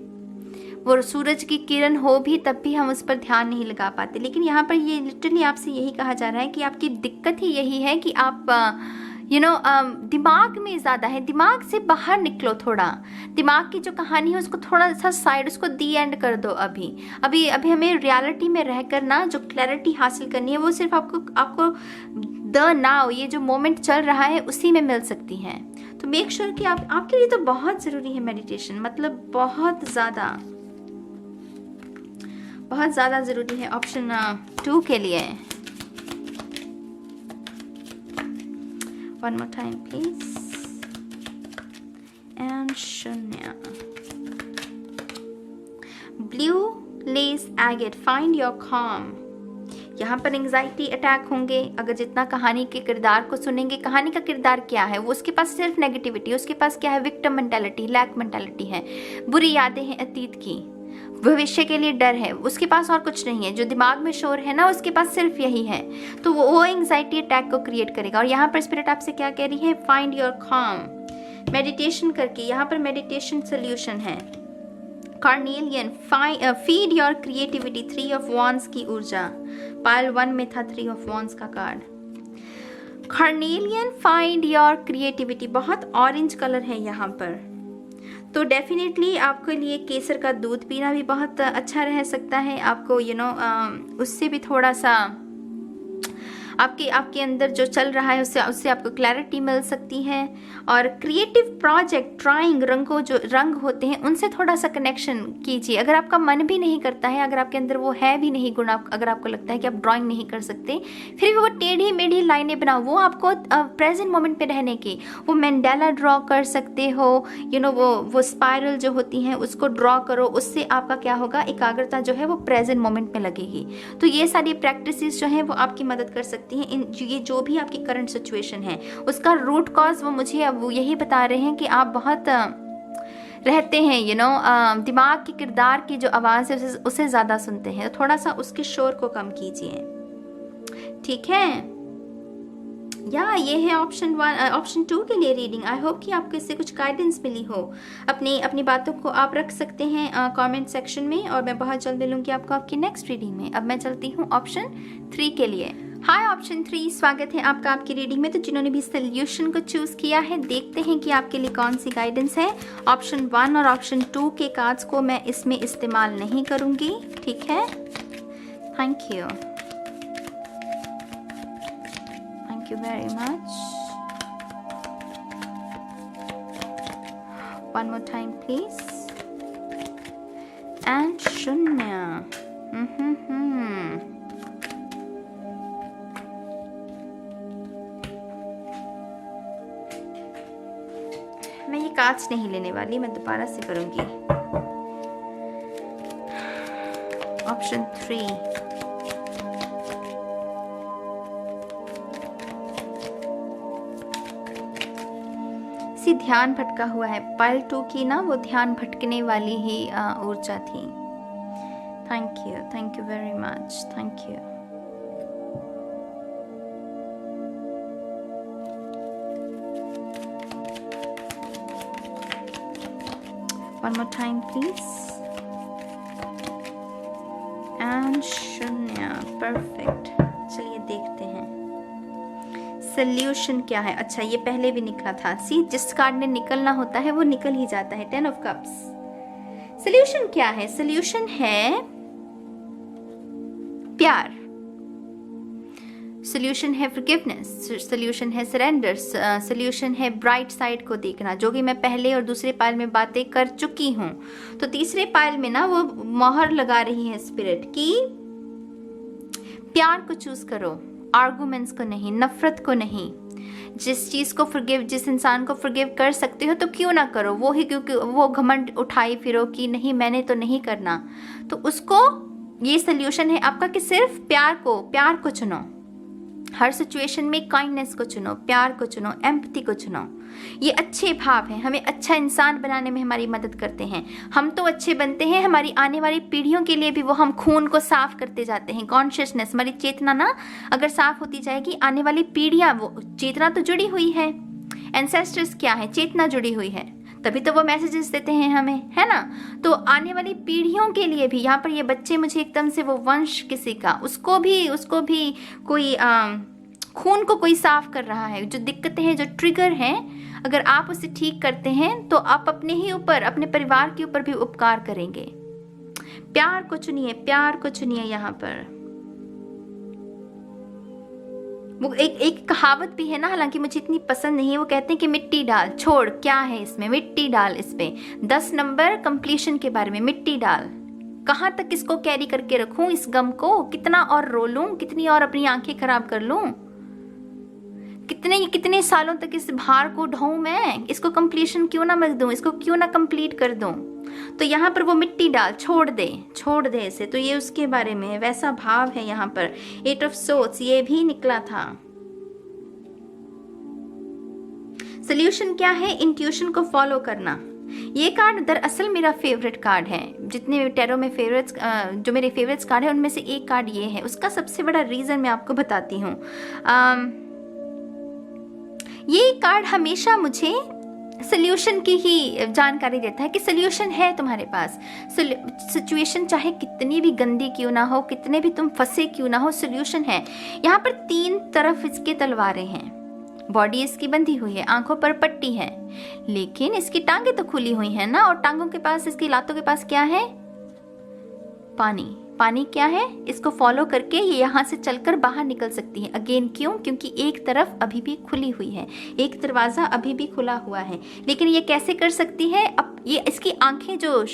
वो सूरज की किरण हो भी तब भी हम उस पर ध्यान नहीं लगा पाते। लेकिन यहाँ पर ये लिटरली आपसे यही कहा जा रहा है कि आपकी दिक्कत ही यही है कि आप दिमाग में ज़्यादा है। दिमाग से बाहर निकलो थोड़ा। दिमाग की जो कहानी है उसको थोड़ा सा साइड, उसको दी एंड कर दो। अभी हमें रियलिटी में रहकर ना जो क्लैरिटी हासिल करनी है वो सिर्फ आपको द नाउ, ये जो मोमेंट चल रहा है उसी में मिल सकती है। तो मेक श्योर कि आपके लिए तो बहुत ज़रूरी है मेडिटेशन, मतलब बहुत ज़्यादा ज़रूरी है। ऑप्शन 2 के लिए one more time please, and शून्य। Blue lace agate, find your calm। यहाँ पर एंग्जाइटी अटैक होंगे अगर जितना कहानी के किरदार को सुनेंगे। कहानी का किरदार क्या है? वो उसके पास सिर्फ नेगेटिविटी, उसके पास क्या है? विक्टिम मेंटालिटी, लैक मेंटालिटी है, बुरी यादें हैं अतीत की, भविष्य के लिए डर है, उसके पास और कुछ नहीं है। जो दिमाग में शोर है ना उसके पास सिर्फ यही है। तो वो एंग्जाइटी अटैक को क्रिएट करेगा। और यहाँ पर स्पिरिट आपसे क्या कह रही है? Find your calm। मेडिटेशन करके, यहाँ पर मेडिटेशन सोल्यूशन है। Carnelian, feed your creativity, 3 of wands की ऊर्जा। पाइल 1 में था 3 ऑफ वॉन्ड्स का card. Carnelian, find your creativity, बहुत ऑरेंज कलर है यहाँ पर। तो डेफिनेटली आपके लिए केसर का दूध पीना भी बहुत अच्छा रह सकता है। आपको उससे भी थोड़ा सा आपके अंदर जो चल रहा है उससे आपको क्लैरिटी मिल सकती है। और क्रिएटिव प्रोजेक्ट, ड्राइंग, जो रंग होते हैं उनसे थोड़ा सा कनेक्शन कीजिए। अगर आपका मन भी नहीं करता है, अगर आपके अंदर वो है भी नहीं गुण, अगर आपको लगता है कि आप ड्राइंग नहीं कर सकते, फिर भी वो टेढ़ी मेढ़ी लाइनें बनाओ, वो आपको प्रेजेंट मोमेंट पे रहने की, वो मैंडेला ड्रॉ कर सकते हो, वो स्पाइरल जो होती हैं उसको ड्रॉ करो। उससे आपका क्या होगा, एकाग्रता जो है वो प्रेजेंट मोमेंट में लगेगी। तो ये सारी प्रैक्टिसेस जो हैं वो आपकी मदद कर सकती हैं। ये जो भी आपकी करंट सिचुएशन है उसका रूट कॉज वो मुझे अब वो यही बता रहे हैं कि आप बहुत रहते हैं दिमाग के किरदार की जो आवाज़ है उसे ज़्यादा सुनते हैं। तो थोड़ा सा उसके शोर को कम कीजिए, ठीक है। ये है ऑप्शन 1। ऑप्शन 2 के लिए रीडिंग। आई होप कि आपको इससे कुछ गाइडेंस मिली हो। अपनी बातों को आप रख सकते हैं कमेंट सेक्शन में, और मैं बहुत जल्द मिलूंगी आपको आपकी नेक्स्ट रीडिंग में। अब मैं चलती हूँ ऑप्शन 3 के लिए। हाय ऑप्शन 3, स्वागत है आपका आपकी रीडिंग में। तो जिन्होंने भी सोल्यूशन को चूज किया है, देखते हैं कि आपके लिए कौन सी गाइडेंस है। ऑप्शन 1 और ऑप्शन 2 के कार्ड्स को मैं इसमें इस्तेमाल नहीं करूंगी, ठीक है। Thank you very much. One more time please. And शून्य। मैं ये कार्ड्स नहीं लेने वाली, मैं दोबारा से करूंगी। ऑप्शन 3, ध्यान भटका हुआ है। पाइल 2 की ना वो ध्यान भटकने वाली ही ऊर्जा थी। Thank you very much, thank you. One more time please. And शून्य, परफेक्ट। चलिए देखते हैं सोल्यूशन क्या है। अच्छा, ये पहले भी निकला था। जिस कार्ड ने निकलना होता है वो निकल ही जाता है। 10 ऑफ कप्स। सोल्यूशन क्या है? सोल्यूशन है प्यार, सोल्यूशन है फॉरगिवनेस, सोल्यूशन है सरेंडर, सोल्यूशन है ब्राइट साइड को देखना, जो कि मैं पहले और दूसरे पाइल में बातें कर चुकी हूं। तो तीसरे पाइल में ना वो मोहर लगा रही है स्पिरिट की प्यार को चूज करो, आर्गुमेंट्स को नहीं, नफरत को नहीं। जिस चीज़ को फॉरगिव, जिस इंसान को फॉरगिव कर सकते हो तो क्यों ना करो वो ही, क्योंकि वो घमंड उठाई फिरो कि नहीं मैंने तो नहीं करना। तो उसको, ये सोल्यूशन है आपका कि सिर्फ प्यार को चुनो। हर सिचुएशन में काइंडनेस को चुनो, प्यार को चुनो, एम्पैथी को चुनो। ये अच्छे भाव हैं, हमें अच्छा इंसान बनाने में हमारी मदद करते हैं। हम तो अच्छे बनते हैं, हमारी आने वाली पीढ़ियों के लिए भी वो हम खून को साफ करते जाते हैं। कॉन्शियसनेस, हमारी चेतना ना अगर साफ होती जाएगी, आने वाली पीढ़ियां, वो चेतना तो जुड़ी हुई है। एंसेस्टर्स क्या है? चेतना जुड़ी हुई है, तभी तो वो मैसेजेस देते हैं हमें, है ना। तो आने वाली पीढ़ियों के लिए भी, यहाँ पर ये बच्चे मुझे एकदम से वो वंश किसी का, उसको भी कोई खून को कोई साफ कर रहा है। जो दिक्कतें हैं, जो ट्रिगर हैं, अगर आप उसे ठीक करते हैं तो आप अपने ही ऊपर, अपने परिवार के ऊपर भी उपकार करेंगे। प्यार को चुनिए। यहाँ पर वो एक कहावत भी है ना, हालांकि मुझे इतनी पसंद नहीं है। वो कहते हैं कि मिट्टी डाल, छोड़, क्या है इसमें, मिट्टी डाल। इस पे 10 नंबर कंप्लीशन के बारे में, मिट्टी डाल। कहाँ तक इसको कैरी करके रखूं, इस गम को? कितना और रो लूं, कितनी और अपनी आंखें खराब कर लूं, कितने सालों तक इस भार को ढोऊं मैं? इसको कंप्लीशन क्यों ना मत दूं, इसको क्यों ना कंप्लीट कर दूं? तो यहाँ पर वो मिट्टी डाल, छोड़ दे इसे। तो ये उसके बारे में वैसा भाव है। यहाँ पर 8 ऑफ सोर्ड्स ये भी निकला था। सोल्यूशन क्या है? इंट्यूशन को फॉलो करना। ये कार्ड दरअसल मेरा फेवरेट कार्ड है। जितने टैरो में फेवरेट्स, जो मेरे फेवरेट्स कार्ड है उनमें से एक कार्ड ये है। उसका सबसे बड़ा रीजन मैं आपको बताती हूँ। ये कार्ड हमेशा मुझे सोल्यूशन की ही जानकारी देता है कि सोल्यूशन है तुम्हारे पास। सिचुएशन चाहे कितनी भी गंदी क्यों ना हो, कितने भी तुम फंसे क्यों ना हो, सोल्यूशन है। यहाँ पर 3 तरफ इसके तलवारें हैं। बॉडी इसकी बंधी हुई है, आंखों पर पट्टी है, लेकिन इसकी टांगें तो खुली हुई हैं ना, और टांगों के पास, इसकी लातों के पास क्या है? पानी। पानी क्या है? इसको फॉलो करके ये यहाँ से चलकर बाहर निकल सकती है। अगेन क्यों? क्योंकि एक तरफ अभी भी खुली हुई है, एक दरवाजा अभी भी खुला हुआ है। लेकिन ये कैसे कर सकती है? अब ये इसकी आंखें, जो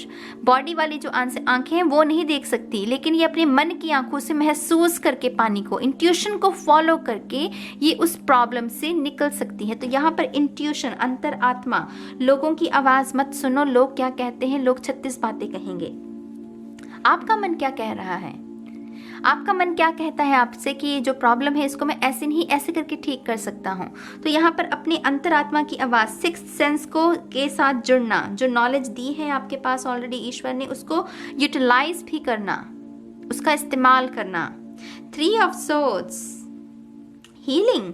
बॉडी वाली जो आंखें हैं वो नहीं देख सकती, लेकिन ये अपने मन की आंखों से महसूस करके पानी को, इंट्यूशन को फॉलो करके ये उस प्रॉब्लम से निकल सकती है। तो यहाँ पर इंट्यूशन, अंतर आत्मा, लोगों की आवाज मत सुनो, लोग क्या कहते हैं, लोग 36 बातें कहेंगे। आपका मन क्या कह रहा है? आपका मन क्या कहता है आपसे कि ये जो प्रॉब्लम है इसको मैं ऐसे नहीं ऐसे करके ठीक कर सकता हूँ। तो यहाँ पर अपनी अंतरात्मा की आवाज़, सिक्स्थ सेंस को के साथ जुड़ना, जो नॉलेज दी है आपके पास ऑलरेडी ईश्वर ने, उसको यूटिलाइज भी करना, उसका इस्तेमाल करना। 3 ऑफ सोर्ड्स, हीलिंग।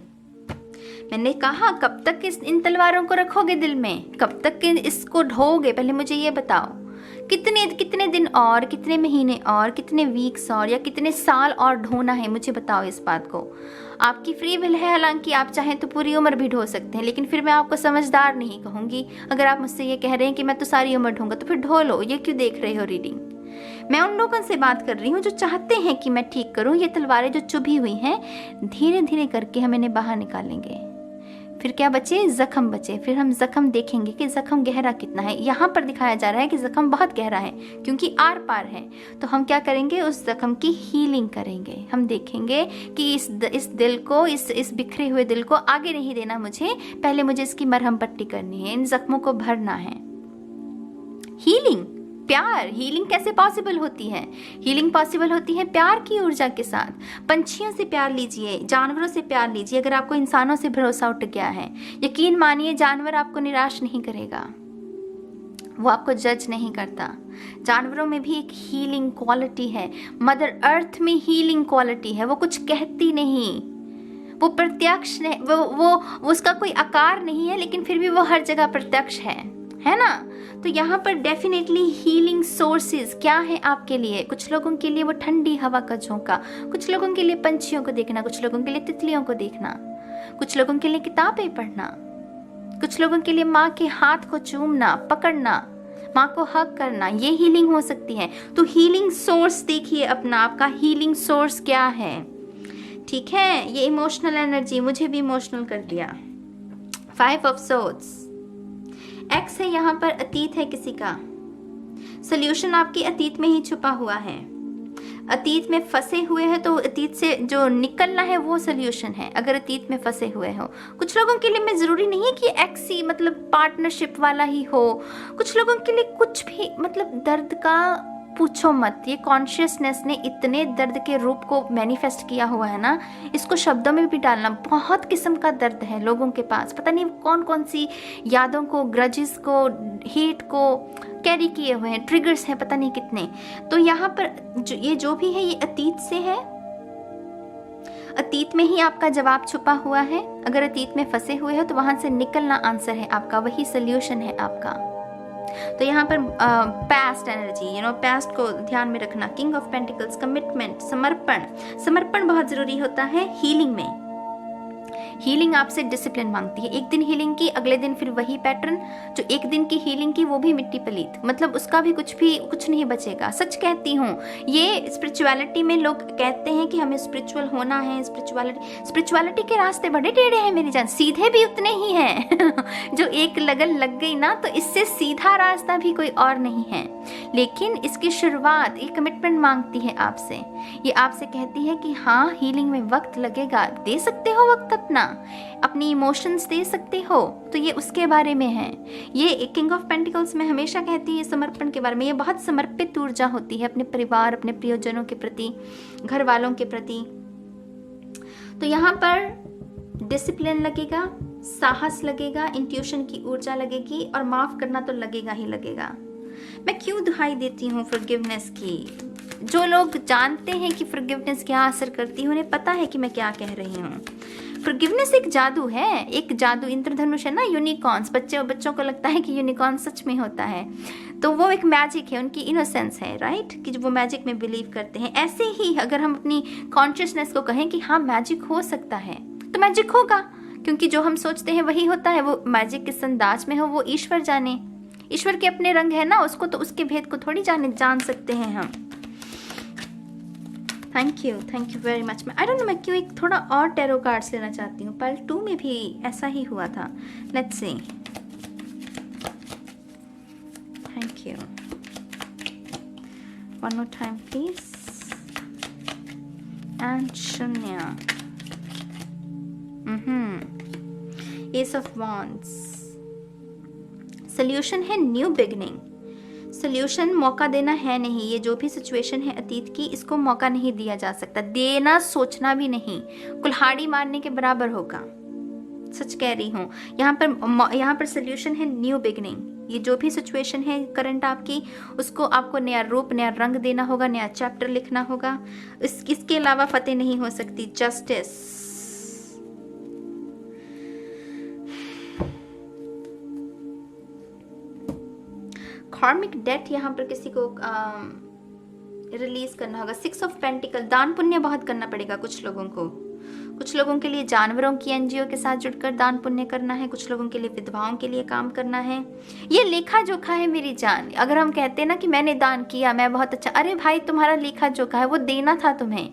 मैंने कहा कब तक इन तलवारों को रखोगे दिल में, कब तक इसको ढोगे? पहले मुझे ये बताओ, कितने दिन और, कितने महीने और, कितने वीक्स और, या कितने साल और ढोना है? मुझे बताओ इस बात को। आपकी फ्री विल है, हालांकि आप चाहें तो पूरी उम्र भी ढो सकते हैं, लेकिन फिर मैं आपको समझदार नहीं कहूँगी। अगर आप मुझसे ये कह रहे हैं कि मैं तो सारी उम्र ढूंगा, तो फिर ढो लो। ये क्यों देख रहे हो रीडिंग? मैं उन लोगों से बात कर रही हूँ जो चाहते हैं कि मैं ठीक करूँ। ये तलवारें जो चुभी हुई हैं, धीरे धीरे करके हम इन्हें बाहर निकालेंगे। फिर क्या बचे? जख्म बचे। फिर हम जख्म देखेंगे कि जख्म गहरा कितना है। यहाँ पर दिखाया जा रहा है कि जख्म बहुत गहरा है, क्योंकि आर पार है। तो हम क्या करेंगे? उस जख्म की हीलिंग करेंगे। हम देखेंगे कि इस दिल को, इस बिखरे हुए दिल को आगे नहीं देना मुझे, पहले मुझे इसकी मरहम पट्टी करनी है, इन जख्मों को भरना है। हीलिंग, प्यार। हीलिंग कैसे पॉसिबल होती है? हीलिंग पॉसिबल होती है प्यार की ऊर्जा के साथ। पंछियों से प्यार लीजिए, जानवरों से प्यार लीजिए। अगर आपको इंसानों से भरोसा उठ गया है, यकीन मानिए जानवर आपको निराश नहीं करेगा, वो आपको जज नहीं करता। जानवरों में भी एक हीलिंग क्वालिटी है, मदर अर्थ में हीलिंग क्वालिटी है। वो कुछ कहती नहीं, वो प्रत्यक्ष नहीं, वो उसका कोई आकार नहीं है, लेकिन फिर भी वो हर जगह प्रत्यक्ष है ना। तो यहाँ पर डेफिनेटली हीलिंग सोर्सेज क्या है आपके लिए? कुछ लोगों के लिए वो ठंडी हवा का झोंका, कुछ लोगों के लिए पंछियों को देखना, कुछ लोगों के लिए तितलियों को देखना, कुछ लोगों के लिए किताबें पढ़ना, कुछ लोगों के लिए माँ के हाथ को चूमना, पकड़ना, माँ को हग करना, ये हीलिंग हो सकती है। तो हीलिंग सोर्स देखिए अपना, आपका हीलिंग सोर्स क्या है? ठीक है, ये इमोशनल एनर्जी मुझे भी इमोशनल कर दिया। 5 ऑफ सोर्ड्स, एक्स है यहाँ पर, अतीत है किसी का। सोल्यूशन आपके अतीत में ही छुपा हुआ है। अतीत में फंसे हुए हैं तो अतीत से जो निकलना है वो सोल्यूशन है, अगर अतीत में फंसे हुए हो। कुछ लोगों के लिए मैं जरूरी नहीं है कि एक्स ही मतलब पार्टनरशिप वाला ही हो, कुछ लोगों के लिए कुछ भी, मतलब दर्द का पूछो मत। ये कॉन्शियसनेस ने इतने दर्द के रूप को मैनिफेस्ट किया हुआ है ना, इसको शब्दों में भी डालना, बहुत किस्म का दर्द है लोगों के पास। पता नहीं कौन कौन सी यादों को, ग्रजेस को, हेट को कैरी किए हुए हैं, ट्रिगर्स हैं पता नहीं कितने। तो यहाँ पर ये जो भी है ये अतीत से है, अतीत में ही आपका जवाब छुपा हुआ है। अगर अतीत में फंसे हुए हो तो वहां से निकलना आंसर है आपका, वही सोल्यूशन है आपका। तो यहाँ पर पास्ट एनर्जी, पास्ट को ध्यान में रखना। किंग ऑफ पेंटिकल्स, कमिटमेंट, समर्पण। समर्पण बहुत जरूरी होता है हीलिंग में। हीलिंग आपसे डिसिप्लिन मांगती है। एक दिन हीलिंग की, अगले दिन फिर वही पैटर्न। जो एक दिन की हीलिंग की वो भी मिट्टी पलीत, मतलब उसका भी कुछ नहीं बचेगा। सच कहती हूँ, ये स्पिरिचुअलिटी में लोग कहते हैं कि हमें स्पिरिचुअल होना है। स्पिरिचुअलिटी के रास्ते बड़े टेढ़े हैं मेरी जान, सीधे भी उतने ही हैं। जो एक लगन लग गई ना, तो इससे सीधा रास्ता भी कोई और नहीं है। लेकिन इसकी शुरुआत ये कमिटमेंट मांगती है आपसे। ये आपसे कहती है कि हाँ, हीलिंग में वक्त लगेगा, दे सकते हो वक्त अपना, अपनी इमोशंस दे सकते हो। तो ये उसके बारे में है। ये किंग ऑफ पेंटिकल्स में हमेशा कहती है समर्पण के बारे में। ये बहुत समर्पित ऊर्जा होती है अपने परिवार, अपने प्रियजनों के प्रति, घर वालों के प्रति। तो यहाँ पर डिसिप्लिन लगेगा, साहस लगेगा, इंट्यूशन की ऊर्जा लगेगी, और माफ करना तो लगेगा ही लगेगा। मैं क्यों दुहाई देती हूँ फॉरगिवनेस की? जो लोग जानते हैं कि फॉरगिवनेस क्या असर करती है, उन्हें पता है कि मैं क्या कह रही हूँ। फॉरगिवनेस एक जादू है, एक जादू। इंद्रधनुष है ना, यूनिकॉर्न्स, बच्चों को लगता है कि यूनिकॉर्न सच में होता है, तो वो एक मैजिक है, उनकी इनोसेंस है, राइट, कि वो मैजिक में बिलीव करते हैं। ऐसे ही अगर हम अपनी कॉन्शियसनेस को कहें कि हाँ मैजिक हो सकता है, तो मैजिक होगा। क्योंकि जो हम सोचते हैं वही होता है। वो मैजिक किस अंदाज में हो वो ईश्वर जाने। ईश्वर के अपने रंग है ना, उसको तो उसके भेद को थोड़ी जान सकते हैं हम। Thank you very much. मैं आई डोंट नो मैं क्यों एक थोड़ा और टैरो कार्ड्स लेना चाहती हूँ। पार्ट 2 में भी ऐसा ही हुआ था। Let's see. Thank you. One more time please. And शून्य। Ace of wands. सोल्यूशन है न्यू बिगनिंग। सोल्यूशन मौका देना है नहीं। ये जो भी सिचुएशन है अतीत की, इसको मौका नहीं दिया जा सकता। देना सोचना भी नहीं, कुल्हाड़ी मारने के बराबर होगा। सच कह रही हूँ। यहाँ पर सोल्यूशन है न्यू बिगनिंग। ये जो भी सिचुएशन है करंट आपकी, उसको आपको नया रूप, नया रंग देना होगा, नया चैप्टर लिखना होगा। इसके अलावा फतेह नहीं हो सकती। जस्टिस। कार्मिक डेट यहाँ पर किसी को रिलीज करना होगा। 6 ऑफ पेंटिकल। दान पुण्य बहुत करना पड़ेगा कुछ लोगों को। कुछ लोगों के लिए जानवरों की एनजीओ के साथ जुड़कर दान पुण्य करना है। कुछ लोगों के लिए विधवाओं के लिए काम करना है। ये लेखा जोखा है मेरी जान। अगर हम कहते हैं ना कि मैंने दान किया, मैं बहुत अच्छा, अरे भाई तुम्हारा लेखा जोखा है, वो देना था तुम्हें।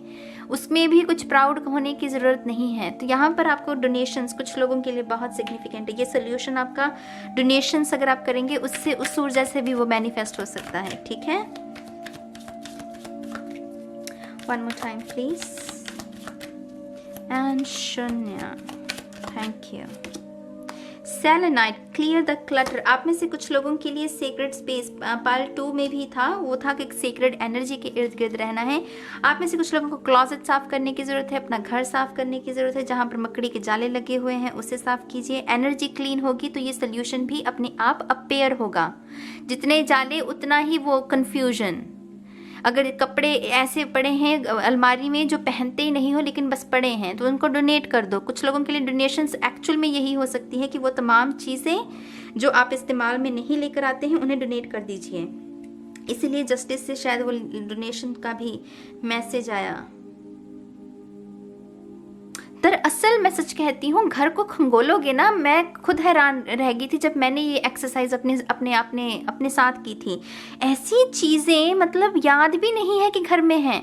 उसमें भी कुछ प्राउड होने की ज़रूरत नहीं है। तो यहाँ पर आपको डोनेशंस कुछ लोगों के लिए बहुत सिग्निफिकेंट है। ये सोल्यूशन आपका डोनेशंस अगर आप करेंगे, उससे उस ऊर्जा से भी वो मैनिफेस्ट हो सकता है। ठीक है। One more time please. And शून्य। Thank you. Selenite. Clear the clutter. आप में से कुछ लोगों के लिए सेक्रेड स्पेस पार्ट 2 में भी था, वो था कि सेक्रेड एनर्जी के इर्द गिर्द रहना है। आप में से कुछ लोगों को क्लॉजेट साफ करने की जरूरत है, अपना घर साफ करने की जरूरत है। जहां पर मकड़ी के जाले लगे हुए हैं उसे साफ कीजिए। एनर्जी क्लीन होगी तो ये सोल्यूशन भी अपने आप अपेयर होगा। जितने जाले उतना ही वो कंफ्यूजन। अगर कपड़े ऐसे पड़े हैं अलमारी में जो पहनते ही नहीं हो लेकिन बस पड़े हैं, तो उनको डोनेट कर दो। कुछ लोगों के लिए डोनेशंस एक्चुअल में यही हो सकती है कि वो तमाम चीज़ें जो आप इस्तेमाल में नहीं लेकर आते हैं उन्हें डोनेट कर दीजिए। इसीलिए जस्टिस से शायद वो डोनेशन का भी मैसेज आया। दरअसल मैं सच कहती हूँ, घर को खंगोलोगे ना, मैं खुद हैरान रह गई थी जब मैंने ये एक्सरसाइज अपने साथ की थी। ऐसी चीजें मतलब याद भी नहीं है कि घर में हैं,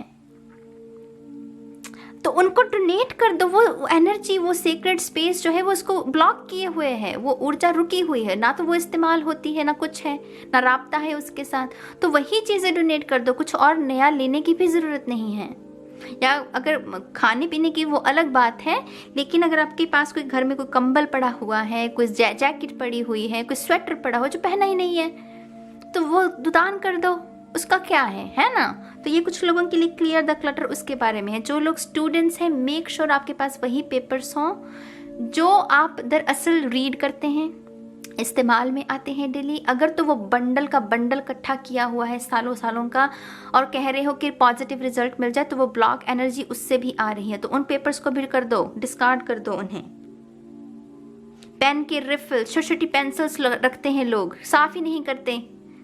तो उनको डोनेट कर दो। वो एनर्जी, वो सीक्रेट स्पेस जो है वो उसको ब्लॉक किए हुए है, वो ऊर्जा रुकी हुई है, ना तो वो इस्तेमाल होती है, ना कुछ है, ना राब्ता है उसके साथ। तो वही चीजें डोनेट कर दो, कुछ और नया लेने की भी जरूरत नहीं है। या अगर खाने पीने की वो अलग बात है, लेकिन अगर आपके पास कोई घर में कोई कंबल पड़ा हुआ है, कोई जैकेट पड़ी हुई है, कोई स्वेटर पड़ा हो जो पहना ही नहीं है, तो वो दान कर दो, उसका क्या है ना। तो ये कुछ लोगों के लिए क्लियर द क्लटर उसके बारे में है। जो लोग स्टूडेंट्स हैं, मेक श्योर आपके पास वही पेपर्स हों जो आप दरअसल रीड करते हैं, इस्तेमाल में आते हैं डेली। अगर तो वो बंडल का बंडल इकट्ठा किया हुआ है सालों सालों का और कह रहे हो कि पॉजिटिव रिजल्ट मिल जाए, तो वो ब्लॉक एनर्जी उससे भी आ रही है, तो उन पेपर्स को भी कर दो, डिस्कार्ड कर दो उन्हें। पेन के रिफिल, छोटी छोटी पेंसिल्स रखते हैं लोग, साफ ही नहीं करते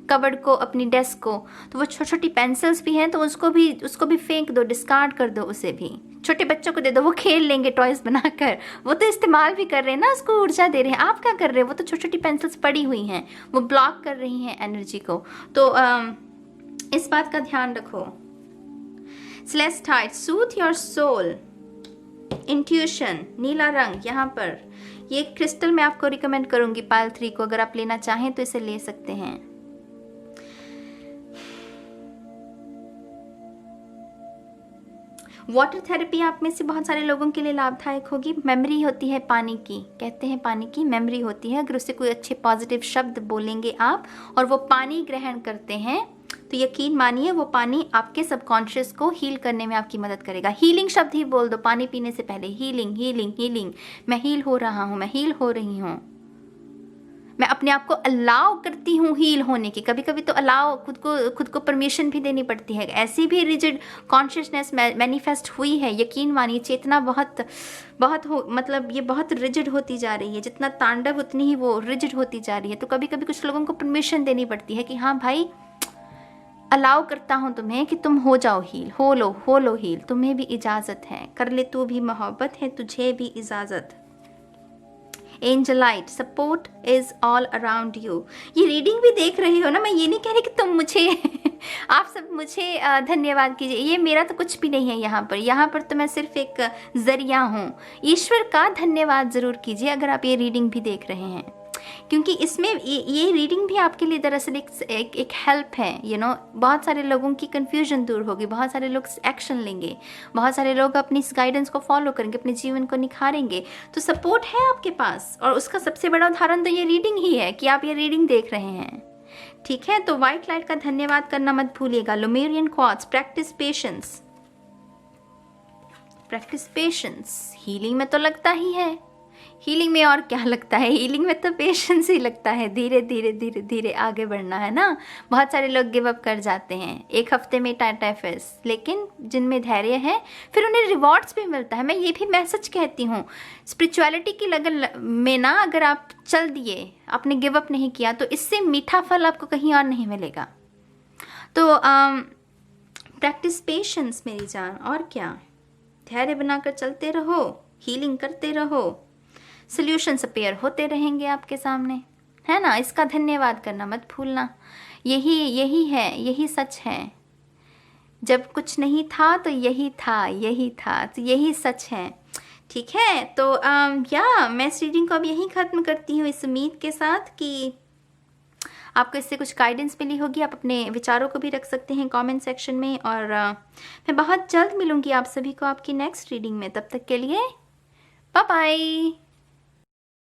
कबर्ड को, अपनी डेस्क को, तो वो छोटी छोटी पेंसिल्स भी हैं, तो उसको भी फेंक दो, डिस्कार्ड कर दो उसे भी। छोटे बच्चों को दे दो, वो खेल लेंगे टॉयज बनाकर, वो तो इस्तेमाल भी कर रहे हैं ना, उसको ऊर्जा दे रहे हैं। आप क्या कर रहे हैं? वो तो छोटी छोटी पेंसिल्स पड़ी हुई हैं, वो ब्लॉक कर रही हैं एनर्जी को। तो इस बात का ध्यान रखो। सेलेस्टाइट, सूथ योर सोल, इंट्यूशन, नीला रंग। यहाँ पर ये क्रिस्टल मैं आपको रिकमेंड करूंगी पाइल 3 को, अगर आप लेना चाहें तो इसे ले सकते हैं। वाटर थेरेपी आप में से बहुत सारे लोगों के लिए लाभदायक होगी। मेमोरी होती है पानी की, कहते हैं पानी की मेमोरी होती है। अगर उससे कोई अच्छे पॉजिटिव शब्द बोलेंगे आप और वो पानी ग्रहण करते हैं, तो यकीन मानिए वो पानी आपके सबकॉन्शियस को हील करने में आपकी मदद करेगा। हीलिंग शब्द ही बोल दो पानी पीने से पहले, हीलिंग हीलिंग हीलिंग। मैं हील हो रहा हूँ, मैं हील हो रही हूँ, मैं अपने आप को अलाउ करती हूँ हील होने की। कभी कभी तो अलाउ खुद को परमिशन भी देनी पड़ती है। ऐसी भी रिजिड कॉन्शियसनेस मैनिफेस्ट हुई है, यकीन मानिए चेतना मतलब ये बहुत रिजिड होती जा रही है। जितना तांडव उतनी ही वो रिजिड होती जा रही है। तो कभी कभी कुछ लोगों को परमिशन देनी पड़ती है कि हाँ भाई, अलाउ करता हूँ तुम्हें कि तुम हो जाओ हील, हो लो हील, तुम्हें भी इजाज़त है, कर ले तू भी मोहब्बत है तुझे भी इजाज़त। Angel light support is all around you. ये रीडिंग भी देख रहे हो ना, मैं ये नहीं कह रही कि तुम मुझे आप सब मुझे धन्यवाद कीजिए, ये मेरा तो कुछ भी नहीं है यहाँ पर तो मैं सिर्फ एक जरिया हूँ। ईश्वर का धन्यवाद ज़रूर कीजिए अगर आप ये रीडिंग भी देख रहे हैं, क्योंकि इसमें ये रीडिंग भी आपके लिए दरअसल एक हेल्प है। बहुत सारे लोगों की कन्फ्यूजन दूर होगी, बहुत सारे लोग एक्शन लेंगे, बहुत सारे लोग अपनी इस गाइडेंस को फॉलो करेंगे, अपने जीवन को निखारेंगे। तो सपोर्ट है आपके पास, और उसका सबसे बड़ा उदाहरण तो ये रीडिंग ही है कि आप ये रीडिंग देख रहे हैं। ठीक है, तो व्हाइट लाइट का धन्यवाद करना मत भूलिएगा। Lemurian quartz, practice patience, practice patience. Healing में तो लगता ही है, हीलिंग में और क्या लगता है, हीलिंग में तो पेशेंस ही लगता है। धीरे धीरे धीरे धीरे आगे बढ़ना है ना। बहुत सारे लोग गिव अप कर जाते हैं एक हफ्ते में टाइफस, लेकिन जिनमें धैर्य है फिर उन्हें रिवॉर्ड्स भी मिलता है। मैं ये भी मैसेज कहती हूँ, स्पिरिचुअलिटी की लगन में ना अगर आप चल दिए, आपने गिव अप नहीं किया, तो इससे मीठा फल आपको कहीं और नहीं मिलेगा। तो प्रैक्टिस पेशेंस मेरी जान, और क्या, धैर्य बनाकर चलते रहो, हीलिंग करते रहो, सॉल्यूशंस अपीयर होते रहेंगे आपके सामने, है ना। इसका धन्यवाद करना मत भूलना। यही है, यही सच है। जब कुछ नहीं था तो यही था, तो यही सच है। ठीक है, तो मैं इस रीडिंग को अब यहीं ख़त्म करती हूँ, इस उम्मीद के साथ कि आपको इससे कुछ गाइडेंस मिली होगी। आप अपने विचारों को भी रख सकते हैं कमेंट सेक्शन में, और मैं बहुत जल्द मिलूंगी आप सभी को आपकी नेक्स्ट रीडिंग में। तब तक के लिए बाय बाय।